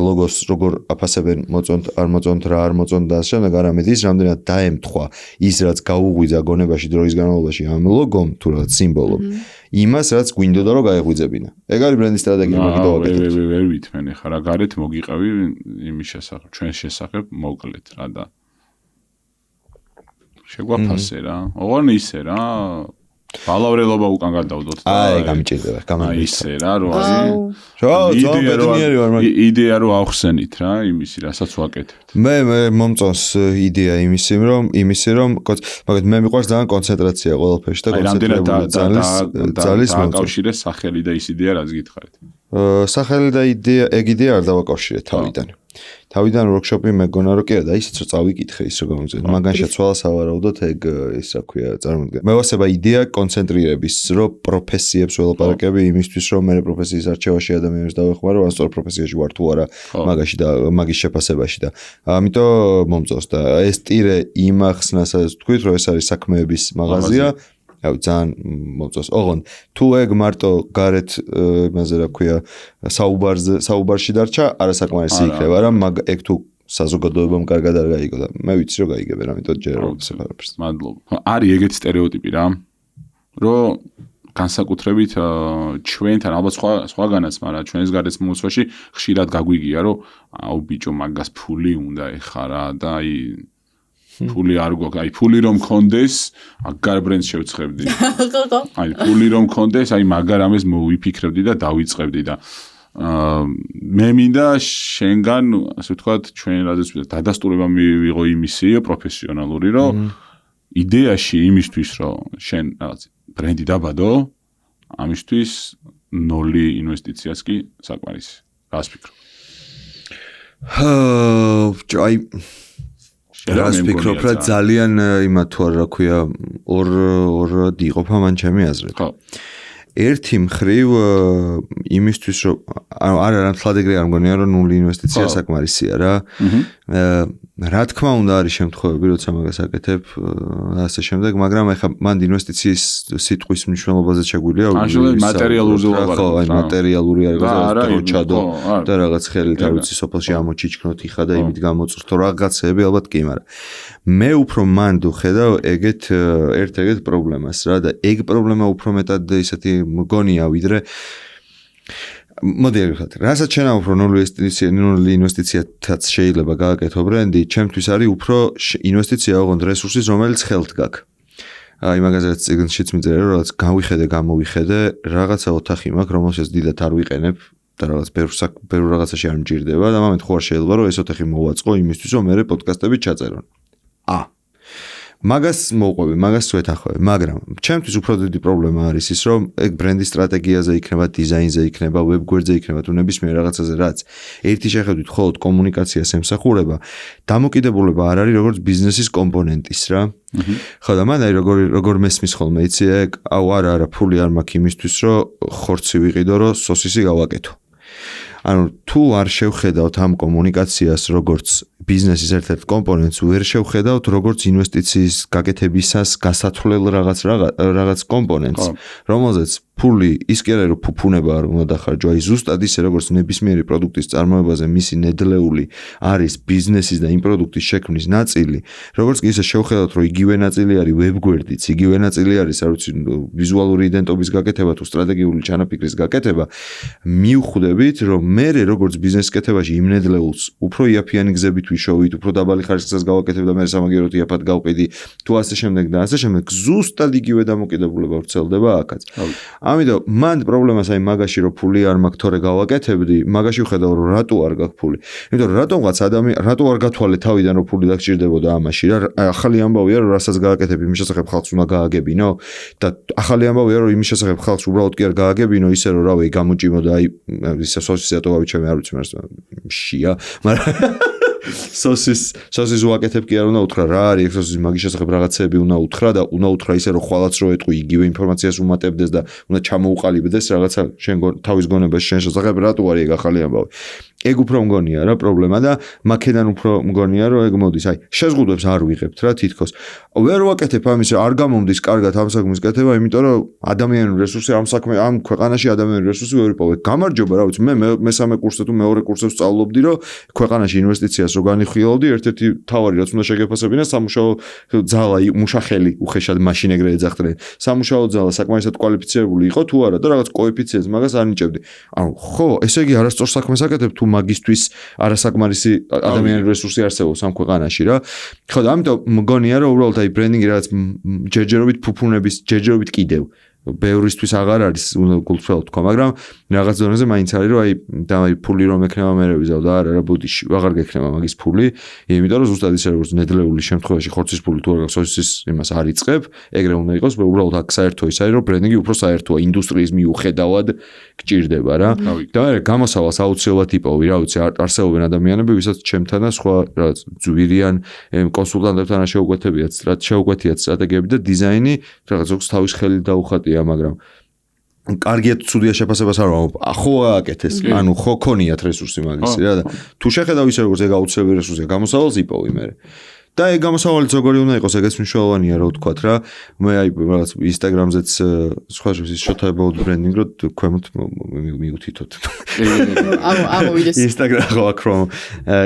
Speaker 3: ლოგოს როგორ აფასებენ მოწონთ, არ მოწონთ, რა არ მოწონთ და ასე შემდეგ, არამედ ის რამდენად დაემთხვა ის რაც გაუღვიძა გონებაში დროის განმავლობაში ამ ლოგომ თუ რაღაც სიმბოლომ იმას რაც გვინდოდა რომ გაეღვიძებინა. ეგ არის ბრენდის სტრატეგია, მაგითო ვაკეთებ.
Speaker 1: ვერ ვითმენ ახლა რა გარეთ მოგიყევი იმის შესახებ, ჩვენს შესახებ მოკლედ რა და შეგვაფასე რა. ოღონდ ისე რა. ბალავრელობა უკან გადავდოთ და
Speaker 3: აი გამიჭირდება, გამიჭირდება.
Speaker 1: ისე რა რო არის. იდეა რო ახსენით რა, იმისი რასაც ვაკეთებთ.
Speaker 3: მე მომწონს იდეა იმისი რომ მაგათ მე მიყვარს ძალიან კონცენტრაცია ყველაფერში და კონცენტრირებული ძალის
Speaker 1: დაკავშირე სახელი და ის იდეა რაც გითხარით.
Speaker 3: სახელი და იდეა, ეგ იდეა არ დავაკავშირე თავიდან. თავიდან ვორქშოპი მეგონა რომ კი არა და ისიც რომ წავიკითხე ის რომ გამიგზავნე. მაგან შეცვალა სავარაუდოდ ეგ ის რა ქვია წარმოდგენა. მევასება იდეა კონცენტრირების, რომ პროფესიებს ველაპარაკები იმისთვის რომ მე პროფესიის არჩევაში ადამიანებს დავეხმარო, ან სწორ პროფესიაში ვარ თუ არა მაგაში და მაგის შეფასებაში და ამიტომ მომწონს და ეს ტირე იმ ახსნასაც თქვით რომ ეს არის საქმეების მაღაზია. აუ ძალიან მომწონს. ოღონდ თუ ეგ მარტო გარეთ იმაზე რა ქვია საუბარში დარჩა, არასაკმარისი იქნება რა, მაგ ეგ თუ საზოგადოებამ კარგად არ გაიგო და მე ვიცი რომ გაიგებენ, ამიტომ ჯერ რომ ვსეფარებს.
Speaker 1: მადლობა. არის ეგეთი სტერეოტიპი რა, რომ განსაკუთრებით ჩვენთან ალბათ სხვაგანაც, მაგრამ ჩვენს გარეთ მომცვაში ხშირად გაგვიგია რომ აუ ბიჭო მაგას ფული უნდა ეხა რა და აი ფული არ გვაქვს, აი ფული რომ მქონდეს, აგარ ბრენდს შევცხებდი. აი ფული რომ მქონდეს, აი მაგარ ამას მოვიფიქრებდი და დავიწყებდი და მე მინდა შენგან, ასე ვთქვათ, ჩვენ რადგან დადასტურება მივიღო იმისი პროფესიონალური, რომ იდეაში იმისთვის, რომ შენ რაღაც ბრენდი დაბადო, ამისთვის 0 ინვესტიციას კი საკმარისი. რას ფიქრობ?
Speaker 3: აი რას ფიქრობ რა ძალიან იმათ თუ რა ქვია ორ დიყოფა მან ჩემი აზრით.
Speaker 1: ხო.
Speaker 3: ერთი მხრივ იმისთვის რომ ანუ არა ნათლად ეგრე არ მგონია რომ 0 ინვესტიცია საკმარისია რა. რა თქმა უნდა არის შემთხვევები როცა მაგას აკეთებ ასე შემდეგ, მაგრამ ეხა მან ინვესტიციის სიტყვის მნიშვნელობაზე შეგვიძლია
Speaker 1: ვიგულისხმოთ. მატერიალურზე ვაბარებ.
Speaker 3: ხო, აი მატერიალური არის დროჩადო და რაღაც ხელით არ ვიცი სოფელში ამოჩიჩქნოთ იხა და იმით გამოწვრთო რაღაცები ალბათ კი, მაგრამ მე უფრო მანდ ვხედავ ერთ-ერთ პრობლემას რა და ეგ პრობლემა უფრო მეტად ისეთი მგონია ვიდრე მოდი ვთქვათ, რასაც შენ უფრო 0 ინვესტიციათაც შეიძლება გააკეთო ბრენდი, ჩემთვის არის უფრო ინვესტიცია ოღონდ რესურსის, რომელიც ხელთ გაქვს. აი მაგაზეც წიგნშიც მიწერე, რომ რაღაც გამოვიხედე, რაღაცა ოთახი მაქვს, რომელსაც დიდად არ ვიყენებ და რაღაც ბევრ რაღაცაში არ მჭირდება და მომენტ ხო არ შეიძლება რომ ეს ოთახი მოვაწყო იმისთვის, რომ მე პოდკასტები ჩაწერონ. მაგას მოვყვები, მაგას ვეთანხმები, მაგრამ ჩემთვის უფრო დიდი პრობლემა არის ის, რომ ეგ ბრენდის სტრატეგიაზე იქნება, დიზაინზე იქნება, ვებ გვერდზე იქნება, თუ ნებისმიერ რაღაცაზე, რაც ერთი შეხედვით მხოლოდ კომუნიკაციას ემსახურება, დამოკიდებულება არ არის როგორც ბიზნესის კომპონენტის რა. ხო და მან აი როგორ მესმის ხოლმე იცი ეგ, არა, ფული არ მაქვს იმისთვის, რომ ხორცი ვიყიდო, რომ სოსისი გავაკეთო. ანუ თუ არ შევხედავთ ამ კომუნიკაციას როგორც ბიზნესის ერთ-ერთ კომპონენტს, ვერ შევხედავთ როგორც ინვესტიციის გაკეთებისას გასათვლელ რაღაც კომპონენტს, რომელზეც ფული ის კი არა რომ ფუფუნება არ უნდა დახარჯო, აი ზუსტად ისე როგორც ნებისმიერი პროდუქტის წარმოებაზე მისი ნედლეული არის ბიზნესის და იმ პროდუქტის შექმნის ნაწილი, როგორც კი ისე შევხედავთ რომ იგივე ნაწილი არის ვებგვერდიც, იგივე ნაწილი არის არ ვიცი ვიზუალური იდენტობის გაკეთება თუ სტრატეგიული ჩანაფიქრის გაკეთება, მივხვდებით რომ მე როგორც ბიზნესის კეთებაში იმ ნედლეულს უფრო იაფიანი გზებით ვიშოვით, უფრო დაბალი ხარისხის გავაკეთებ და მე სამაგიეროდ იაფად გავყიდი, თუ ასე შემდეგ და ასე შემდეგ, ზუსტად იგივე დამოკიდებულება ვრცელდება აქაც. ამიტომ მან პრობლემას აი მაგაში რომ ფული არ მაქვს თორე გავაკეთებდი, მაგაში ვხედავ რომ რატო არ გაქვს ფული. იმიტომ რომ რატომღაც რატო არ გათვალე თავიდან რომ ფული დაგჭირდებოდა ამაში რა, ახალი ამბავია რომ რასაც გააკეთებ იმის შესახებ ხალხს უნდა გააგებინო და ახალი ამბავია რომ იმის შესახებ ხალხს უბრალოდ კი არ გააგებინო ისე რომ რავი გამოჭიმო და აი ისე სოსისი ატოვავი ჩემი არ ვიცი მაშია, მაგრამ სოსის ვაკეთებ კი არ უნდა უთხრა რა არის სოსის მაგის შესახებ რაღაცეები უნდა უთხრა და უნდა უთხრა ისე რომ ხვალაც რო ეტყვი იგივე ინფორმაციას უმატებდეს და უნდა ჩამოუყალიბდეს რაღაცა შენ თავის გონებას შენ შესახებ რატო არის ეგ ახალი ამბავი. ეგ უფრო მგონია რა პრობლემა და მაქედან უფრო მგონია რომ ეგ მოდის აი შეზღუდვებს არ ვიღებთ რა თითქოს ვერ ვაკეთებ ამის არ გამომდის კარგად ამ საქმის კეთება იმიტომ რომ ადამიანური რესურსი ამ საქმე ამ ქვეყანაში ადამიანური რესურსი ვერ ვიპოვე გამარჯობა რა ვიცი მე მესამე კურსზე თუ მეორე კურსზე ვსწავლობდი რომ ქვეყანაში ინვესტიციას რო განიხილავდი ერთ-ერთი თავარი რაც უნდა შეგეფასებინა სამუშაო ძალა მუშახელი უხეშად მაშინ ეგრე ეძახდნენ სამუშაო ძალა საკმარისად კვალიფიცირებული იყო თუ არა და რაღაც კოეფიციენტს მაგას არ ნიჭებდი ანუ ხო ესე იგი არასწორ საქმეს აკეთებ თუ მაგისტვის არასაკმარისი ადამიანური რესურსი არსებობს ამ ქვეყანაში რა. ხო და ამიტომ მგონია რომ უბრალოდ აი ბრენდინგი რაღაც ჯერჯერობით ფუფუნების ჯერჯერობით კიდევ ბევრისთვის აღარ არის უნდა გულწრფელად თქვა, მაგრამ რაღაც დონეზე მაინც არის რომ აი ფული რომ ექნება მე ვიზავ და არა ბუდიში აღარ გექნება მაგის ფული, იმიტომ რომ ზუსტად ისე როგორც ნედლეული შემთხვევაში ხორცის ფული თუ არ გაქვს სოსის იმას არ იწყებ, ეგრე უნდა იყოს, უბრალოდ აქ საერთო ის არის რომ ბრენდინგი უფრო საერთოა, ინდუსტრიის მიუხედავად გჭირდება რა. და მე გამოსავალს აუცილებლად იპოვი, რა ვიცი, არსებობენ ადამიანები, ვისაც ჩემთან და სხვა რაღაც ძვირიან კონსულტანტებთან შეუკვეთიათ სტრატეგიები და დიზაინი, რაღაც ზოგს თავის ხელით დაუხატია, მაგრამ კარგია ცუდია შეფასებას არ ვამბობ. ხო ააკეთეს, ანუ ხო ქონიათ რესურსი მაგისი რა და თუ შეხედავ ისე როგორც ეგ აუცილებელი რესურსია, გამოსავალს იპოვი მე. და ეგ გამოსავალი ზოგიერთი უნდა იყოს, ეგეც მნიშვნელოვანია რა ვთქვათ რა. მე აი რაღაც ინსტაგრამზეც სხვა შეფასების შოთებოდ ბრენდინგ რო ქვემოთ მიუთითოთ.
Speaker 2: ამოვიდეს.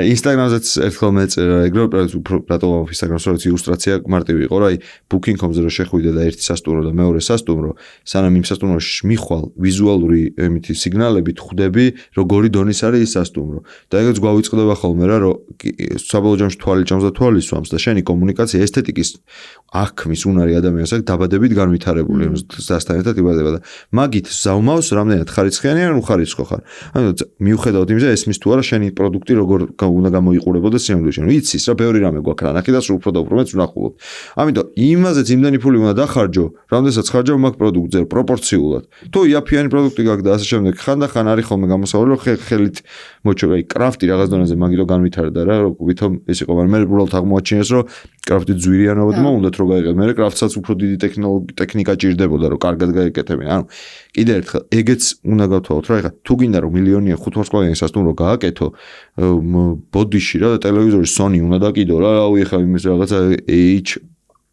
Speaker 3: ინსტაგრამზეც ერთხელ მეწერა ეგ რო უფრო რატო ინსტაგრამს რო ილუსტრაცია მარტივი იყო რა, აი booking.com-ზე რო შეხვიდე და ერთი სასტუმრო და მეორე სასტუმრო, სანამ იმ სასტუმროში მიხვალ ვიზუალური ემითი სიგნალებით ხვდები, როგორი დონის არის ის სასტუმრო. და ეგეც გვავიწყდება ხოლმე რა, რომ საბოლოო ჯამში თვალი ჭამს და თვალი სვამს და შენი კომუნიკაცია ესთეტიკის აღქმის უნარი ადამიანს აქვს დაბადებით განვითარებული დასთან ერთად იბადება და მაგით ზავმავს რამდენად ხარისხიანი ან უხარისხო ხარ. ანუ მიუხედავად იმისა ესმის თუ არა შენი პროდუქტი როგორ უნდა გამოიყურებოდეს სიამოვნებაში. ანუ იცის რა ბევრი რამე გვაქვს რა ნახე და უფრო და უფრო მეც ვნახულობ. ამიტომ იმაზეც იმდენი ფული უნდა დახარჯო, რამდენსაც ხარჯავ მაგ პროდუქტზე პროპორციულად. თუ იაფიანი პროდუქტი გაქვს და ასე შემდეგ ხან და ხან არის ხოლმე გამოსავალი რომ ხელით მოჩვენა, აი კრაფტი რაღაც დონეზე მაგიტო განვითარდა რა, ვითომ ეს იყო, მაგრამ მე უბრალოდ აღმოაჩინეს რომ კრაფტი ძვირიანობადმა უნდათ რომ გაიყენო. მე კრაფტსაც უფრო დიდი ტექნიკა ჭირდებოდა რომ კარგად გაეკეთებინა. ანუ კიდე ერთხელ ეგეც უნდა გავთვალოთ რა, ეხლა თუ გინდა რომ მილიონიანი ხუთვარსკვლავიანი სასტუმრო გააკეთო ბოდიში რა და ტელევიზორი Sony უნდა დაკიდო რა, რავი ეხლა იმის რაღაცა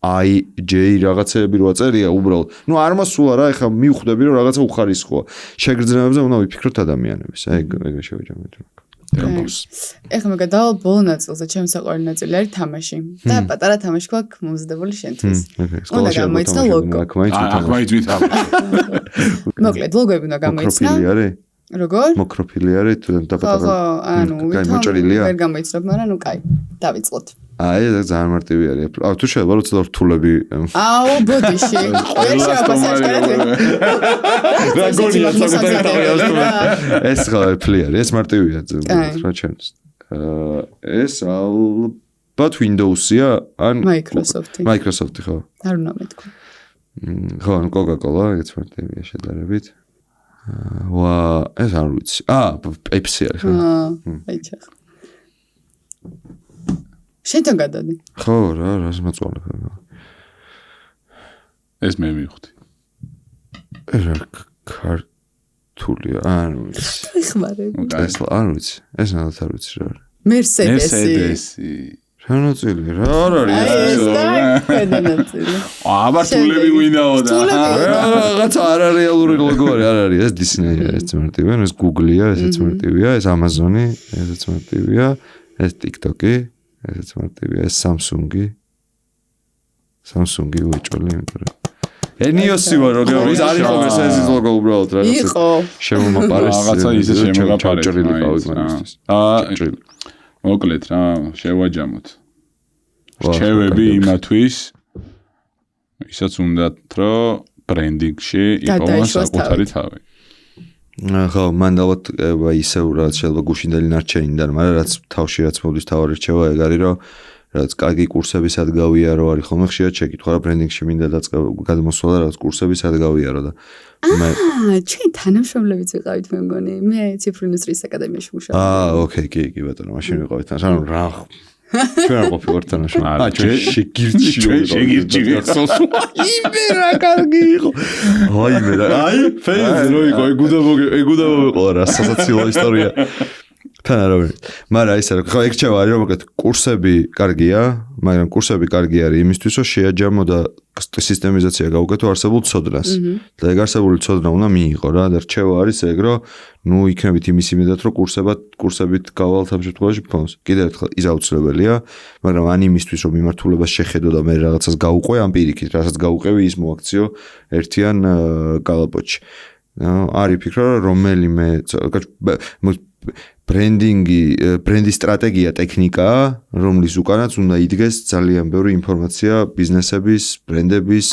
Speaker 3: HIJ რაღაცეები რო აწერია უბრალოდ. ნუ არ მასულა რა, ეხლა მივხვდები რომ რაღაცა უხარისხოა. შეგრძნებებზე უნდა ვიფიქროთ ადამიანების. აი ეგრე შევიჯამოთ.
Speaker 2: ეხლა მე გადავალ ბოლო ნაწილზე, ჩემი საყვარელი ნაწილი არის თამაში. და პატარა თამაში გვაქვს მომზადებული შენთვის. უნდა გამოიცნო ლოგო.
Speaker 1: აქ მაინც ვითამაშე.
Speaker 2: მოკლედ ლოგოები უნდა გამოიცნო.
Speaker 3: მოკროფილი არის?
Speaker 2: როგორ?
Speaker 3: მოკროფილი არის თუ და პატარა.
Speaker 2: ხო, ანუ
Speaker 3: მოჭრილია?
Speaker 2: ვერ გამოიცნობ, მაგრამ ნუ კაი, დავიწყოთ.
Speaker 3: აი ეს ძალიან მარტივი არის. თუ შეიძლება რომ ცოტა რთულები.
Speaker 2: აუ ბოდიში.
Speaker 3: ეს ხო ფლიარი, ეს მარტივია რა ჩემს. ეს ალბათ Windows-ია ან Microsoft-ი ხო?
Speaker 2: არ უნდა მეთქვა.
Speaker 3: ხო, Coca-Cola, ეგეც მარტივია შედარებით. ეს არ ვიცი. Pepsi არის ხო?
Speaker 2: აი ჩახ. შენთან გადადი.
Speaker 3: ხო რა, რას მოწვალებ.
Speaker 1: ეს მე მივხვდი.
Speaker 3: რა ქართულია, არ ვიცი.
Speaker 2: იხმარები.
Speaker 3: ეს არ ვიცი. ეს ნადათ არ ვიცი რა.
Speaker 2: Mercedes-ი.
Speaker 3: რა ნაწილი? რა არის?
Speaker 2: ეს და ქვედანაწილი.
Speaker 1: აბა თულები ვინაოდა.
Speaker 3: რაღაცა არარეალური ლოგო არ არის, ეს Disney-ია, ეს მარტივია, ეს Google-ია, ესეც მარტივია, ეს Amazon-ი, ესეც მარტივია, ეს TikTok-ი, ესეც მარტივია, ეს Samsung-ი. Samsung-ი უეჭოლი, იმიტომ რომ Enios-ი ვარ, როგორ ის არის ხოლმე ეს ლოგო უბრალოდ რაღაცა.
Speaker 2: იყო.
Speaker 3: შემომაპარეს.
Speaker 1: რაღაცა ისე შემოგაპარეს.
Speaker 3: ჭრილი ყავით მაგისთვის. ჭრილი.
Speaker 1: მოკლედ რა, შევაჯამოთ. რჩევები იმათვის, ისაც უნდათ, რომ ბრენდინგში იპოვონ საკუთარი თავი.
Speaker 3: ხო, მან ალბათ ისევ რაც შეიძლება გუშინდელი ნარჩენიდან, მაგრამ რაც თავში რაც მოდის თავი რჩევა, ეგ არის რომ რაც კარგი კურსები სად გავიარო არის ხოლმე ხშირად შეკითხვა რა ბრენდინგში მინდა გადმოსვლა და რაც კურსები სად გავიარო და
Speaker 2: ჩვენ თანამშრომლებიც ვიყავით მე მგონი მე ციფრული ინდუსტრიის აკადემიაში მუშაობ.
Speaker 3: ოკეი, კი ბატონო, მაშინ ვიყავით. ანუ რა ჩვენ არ ყოფილვართ თანამშრომლები. ჩვენ შეგირჩი გახსოვს. იმე რა კარგი იყო. აიმე რა. ფეიზ რო იყო, ეგუდა მოვიყო რა სასაცილო ისტორია. თან არავინ. მაგრამ ისე რა, ხო ეგ რჩევა არის რომ მოკეთ კურსები კარგია, მაგრამ კურსები კარგი არის იმისთვის რომ შეაჯამო და სისტემიზაცია გავუკეთო არსებულ ცოდნას. და ეგ არსებული ცოდნა უნდა მიიღო რა და რჩევა არის ეგ რომ ნუ იქნებით იმის იმედად რომ კურსებით გავალთ ამ შემთხვევაში ფონს. კიდევ ერთხელ ის აუცილებელია, მაგრამ ან იმისთვის რომ მიმართულებას შეხედო და მე რაღაცას გაუყვე ამ პირიქით, რასაც გაუყევი ის მოაქციო ერთიან კალაპოტში. არის ფიქრო რომელიმე ბრენდის სტრატეგია ტექნიკაა, რომლის უკანაც უნდა იდგეს ძალიან ბევრი ინფორმაცია ბიზნესების, ბრენდების,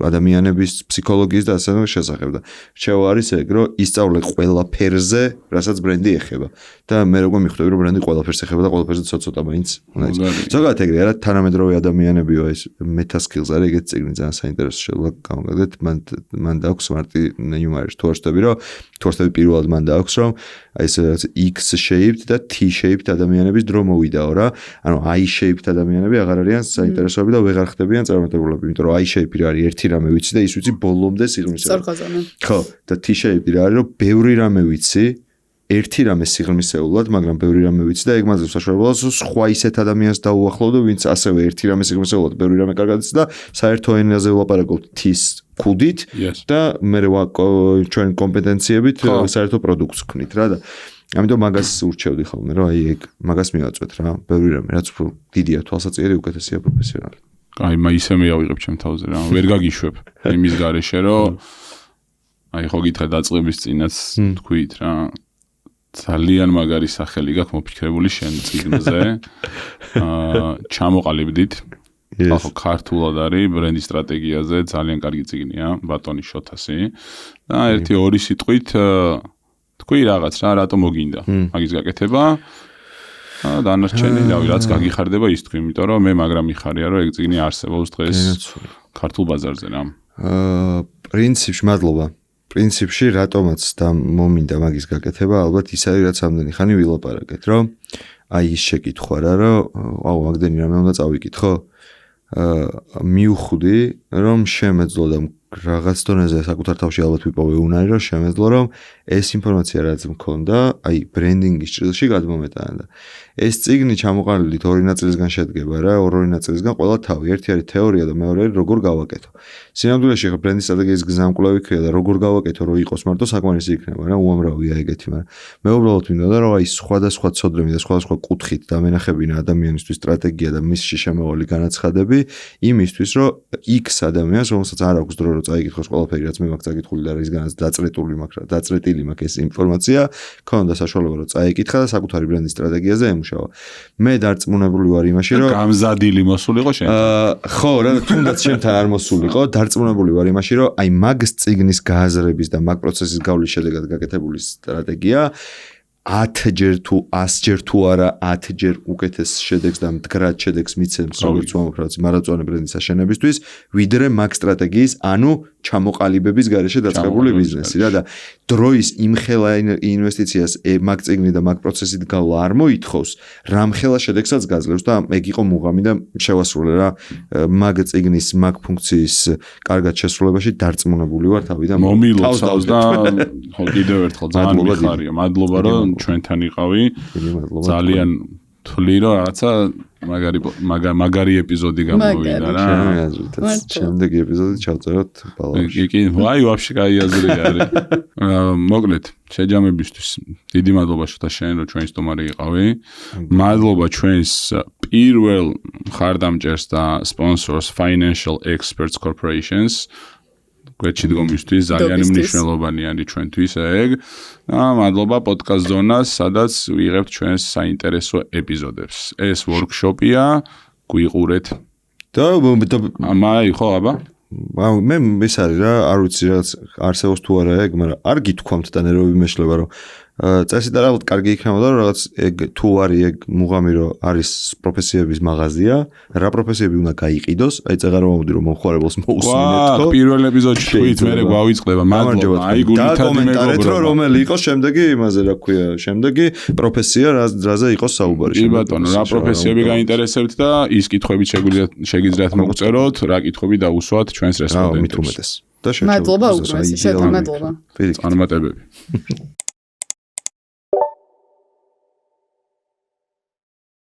Speaker 3: ადამიანების, ფსიქოლოგიის და ასე შესახებ და რჩევა არის ეგ, რომ ისწავლე ყველაფერზე, რასაც ბრენდი ეხება. და მე როგორ მიხვდები, რომ ბრენდი ყველაფერს ეხება და ყველაფერზე ცოტა მაინც უნდა იცოდე. ზოგადად ეგრე არა, თანამედროვე ადამიანებიო ეს meta-skills არის, ეგეც წიგნი ძალიან საინტერესო შეიძლება გავაგადეთ. მან დააქვს მარტი ნიუმერის თორშტები, რომ თორშტები პირველად მან დააქვს, რომ აი ეს X-shaped და T-shaped ადამიანების დრო მოვიდაო რა. ანუ I-shaped ადამიანები აღარ არიან საინტერესოები და ვეღარ ხდებიან წარმატებულები, იმიტომ რომ I-shape-ი არის ერთი რამე ვიცი და ის ვიცი ბოლომდე სიღრმისეულად. ხო, და T-shaped-ი არის რომ ბევრი რამე ვიცი, ერთი რამე სიღრმისეულად, მაგრამ ბევრი რამე ვიცი და ეგ მაძლევს საშუალებას სხვა ისეთ ადამიანს დაუახლოვდე, ვინც ასევე ერთი რამე სიღრმისეულად, ბევრი რამე კარგად იცი და საერთო ენაზე ვლაპარაკობთ T-ს ქუდით და მე ჩვენ კომპეტენციებით საერთო პროდუქტს ვქნით რა და ამიტომ მაგას ურჩევდი ხოლმე რომ აი ეგ მაგას მივაწვეთ რა ბევრი რამე რაც უფრო დიდია თვალსაჩინო უკეთესია პროფესიონალი.
Speaker 1: აი ისე მე ავიღებ ჩემ თავზე რა ვერ გაგიშვებ იმის გარეშე რომ აი ხო გითხრა დაწყების წინაც თქვით რა ძალიან მაგარი სახელი გაქვს მოფიქრებული შენ წიგნზე ჩამოყალიბდით ახო ქართულად არის ბრენდის სტრატეგიაზე ძალიან კარგი წიგნია ბატონი შოთასი და ერთი ორი სიტყვით თქვი რაღაც რა რატომ მოგინდა მაგის გაკეთება დანარჩენი რავი რაც გაგიხარდება ის თქვი იმიტომ რომ მე მაგრამ მიხარია რომ ეგ წიგნი არსებობს დღეს ქართულ ბაზარზე რა
Speaker 3: პრინციპში მადლობა პრინციპში რატომაც და მომინდა მაგის გაკეთება ალბათ ის არის რაც ამდენი ხანი ვილაპარაკეთ რომ აი ის შეკითხვა რა რომ აუ მაგდენი რამე უნდა წავიკითხო მივხვდი რომ შემეძლო და რაღაც დონეზე საკუთარ თავში ალბათ ვიპოვე უნარი რომ შემეძლო რომ ეს ინფორმაცია რაც მქონდა აი ბრენდინგის ჭრილში გადმომეტანა და ეს წიგნი ჩამოყალიბდით ორი ნაწილისგან შედგება რა ორი ნაწილისგან ყველა თავი ერთი არის თეორია და მეორე არის როგორ გავაკეთო სინამდვილეში ხო ბრენდის სტრატეგიის გზამკვლევი ქვია და როგორ გავაკეთო რომ იყოს მარტო საკმარისი იქნება რა უამრავია ეგეთი მაგრამ მე უბრალოდ მინდოდა რომ აი სხვადასხვა ცოდნები და სხვადასხვა კუთხით დამენახებინა ადამიანისთვის სტრატეგია და მისში შემავალი განაცხადები იმისთვის რომ X ადამიანს რომელსაც არ აქვს დრო რომ წაიკითხოს ყველაფერი რაც მე მაქვს წაკითხული და რისგანაც დაწრეტილი მაქვს ეს ინფორმაცია ქონდა საშუალება რომ წაიკითხა და საკუთარი ბრენდის სტრატეგიაზე ემუშავა მე დარწმუნებული ვარ იმაში რომ
Speaker 1: გამზადილი მოსულიყო შენ
Speaker 3: ხო რა თუნდაც შენთან არ მოსულიყო დარწმუნებული ვარ იმაში რომ აი მაგ წიგნის გააზრების და მაგ პროცესის გავლის შედეგად გაკეთებული სტრატეგია 10 ჯერ თუ 100 ჯერ თუ არა 10 ჯერ უკეთეს შედეგს და მდგრად შედეგს მიცემს როგორც ვამბობ მარაწვანე ბრენდის აშენებისთვის ვიდრე მაგ სტრატეგიის ანუ ჩამოყალიბების გარეშე დაწყებული ბიზნესი რა და დროის იმხელა ინვესტიციას მაგ წიგნი და მაგ პროცესით გავლა არ მოითხოვს რამხელა შედეგსაც გაძლევს და ეგ იყო მუღამი და შევასრულე რა მაგ წიგნის მაგ ფუნქციის კარგად შესრულებაში დარწმუნებული ვარ თავიდან
Speaker 1: მომილოცავს და ხო კიდევ ერთხელ ძალიან მიხარია მადლობა რომ ჩვენთან იყავი ძალიან თვლი რომ რაღაცა მაგარი ეპიზოდი გამოვიდა რა.
Speaker 3: შემდეგი ეპიზოდი ჩავწეროთ ბალავში.
Speaker 1: კი, ვაი, ვაფშე კაი აზრი არის. მოკლედ, შეჯამებისთვის დიდი მადლობა შოთა შენ რომ ჩვენი სტუმარი იყავი. მადლობა ჩვენს პირველ მხარდამჭერს და sponsors Financial Experts Corporations. გვერდში დგომისთვის ძალიან მნიშვნელოვანი არის ჩვენთვის ეგ. მადლობა პოდკასტ ზონას, სადაც ვიღებთ ჩვენს საინტერესო ეპიზოდებს. ეს ვორქშოპია, გვიყურეთ.
Speaker 3: და
Speaker 1: მაი ხო აბა?
Speaker 3: მე ეს არის რა, არ ვიცი რაღაც არსებობს თუ არა ეგ, მაგრამ არ გითქვამთ და ნერვები მეშლება რომ წესი და რაღაც კარგი იქნებოდა რომ რაღაც ეგ თუ არის ეგ მუღამი რომ არის პროფესიების მაღაზია, რა პროფესიები უნდა გაიყიდოს, აი წეღარ მომდი რომ მომხარებელს მოусმინეთ ხო?
Speaker 1: პირველ ეპიზოდში თქვით, მე გვავიწყდება, მადლობა. აი გულითადი
Speaker 3: მეგობრებო. რომელი იყოს შემდეგი იმაზე რა ქვია, შემდეგი პროფესია რაზე იყოს საუბარი.
Speaker 1: კი ბატონო, რა პროფესიები გაინტერესებთ და ის კითხვები შეგიძლიათ მოგწეროთ, რა კითხვები დაუსვათ ჩვენს რესპონდენტებს.
Speaker 3: მით უმეტეს. და
Speaker 2: მადლობა უგრეს, შეთანხმება.
Speaker 1: წარმატებები.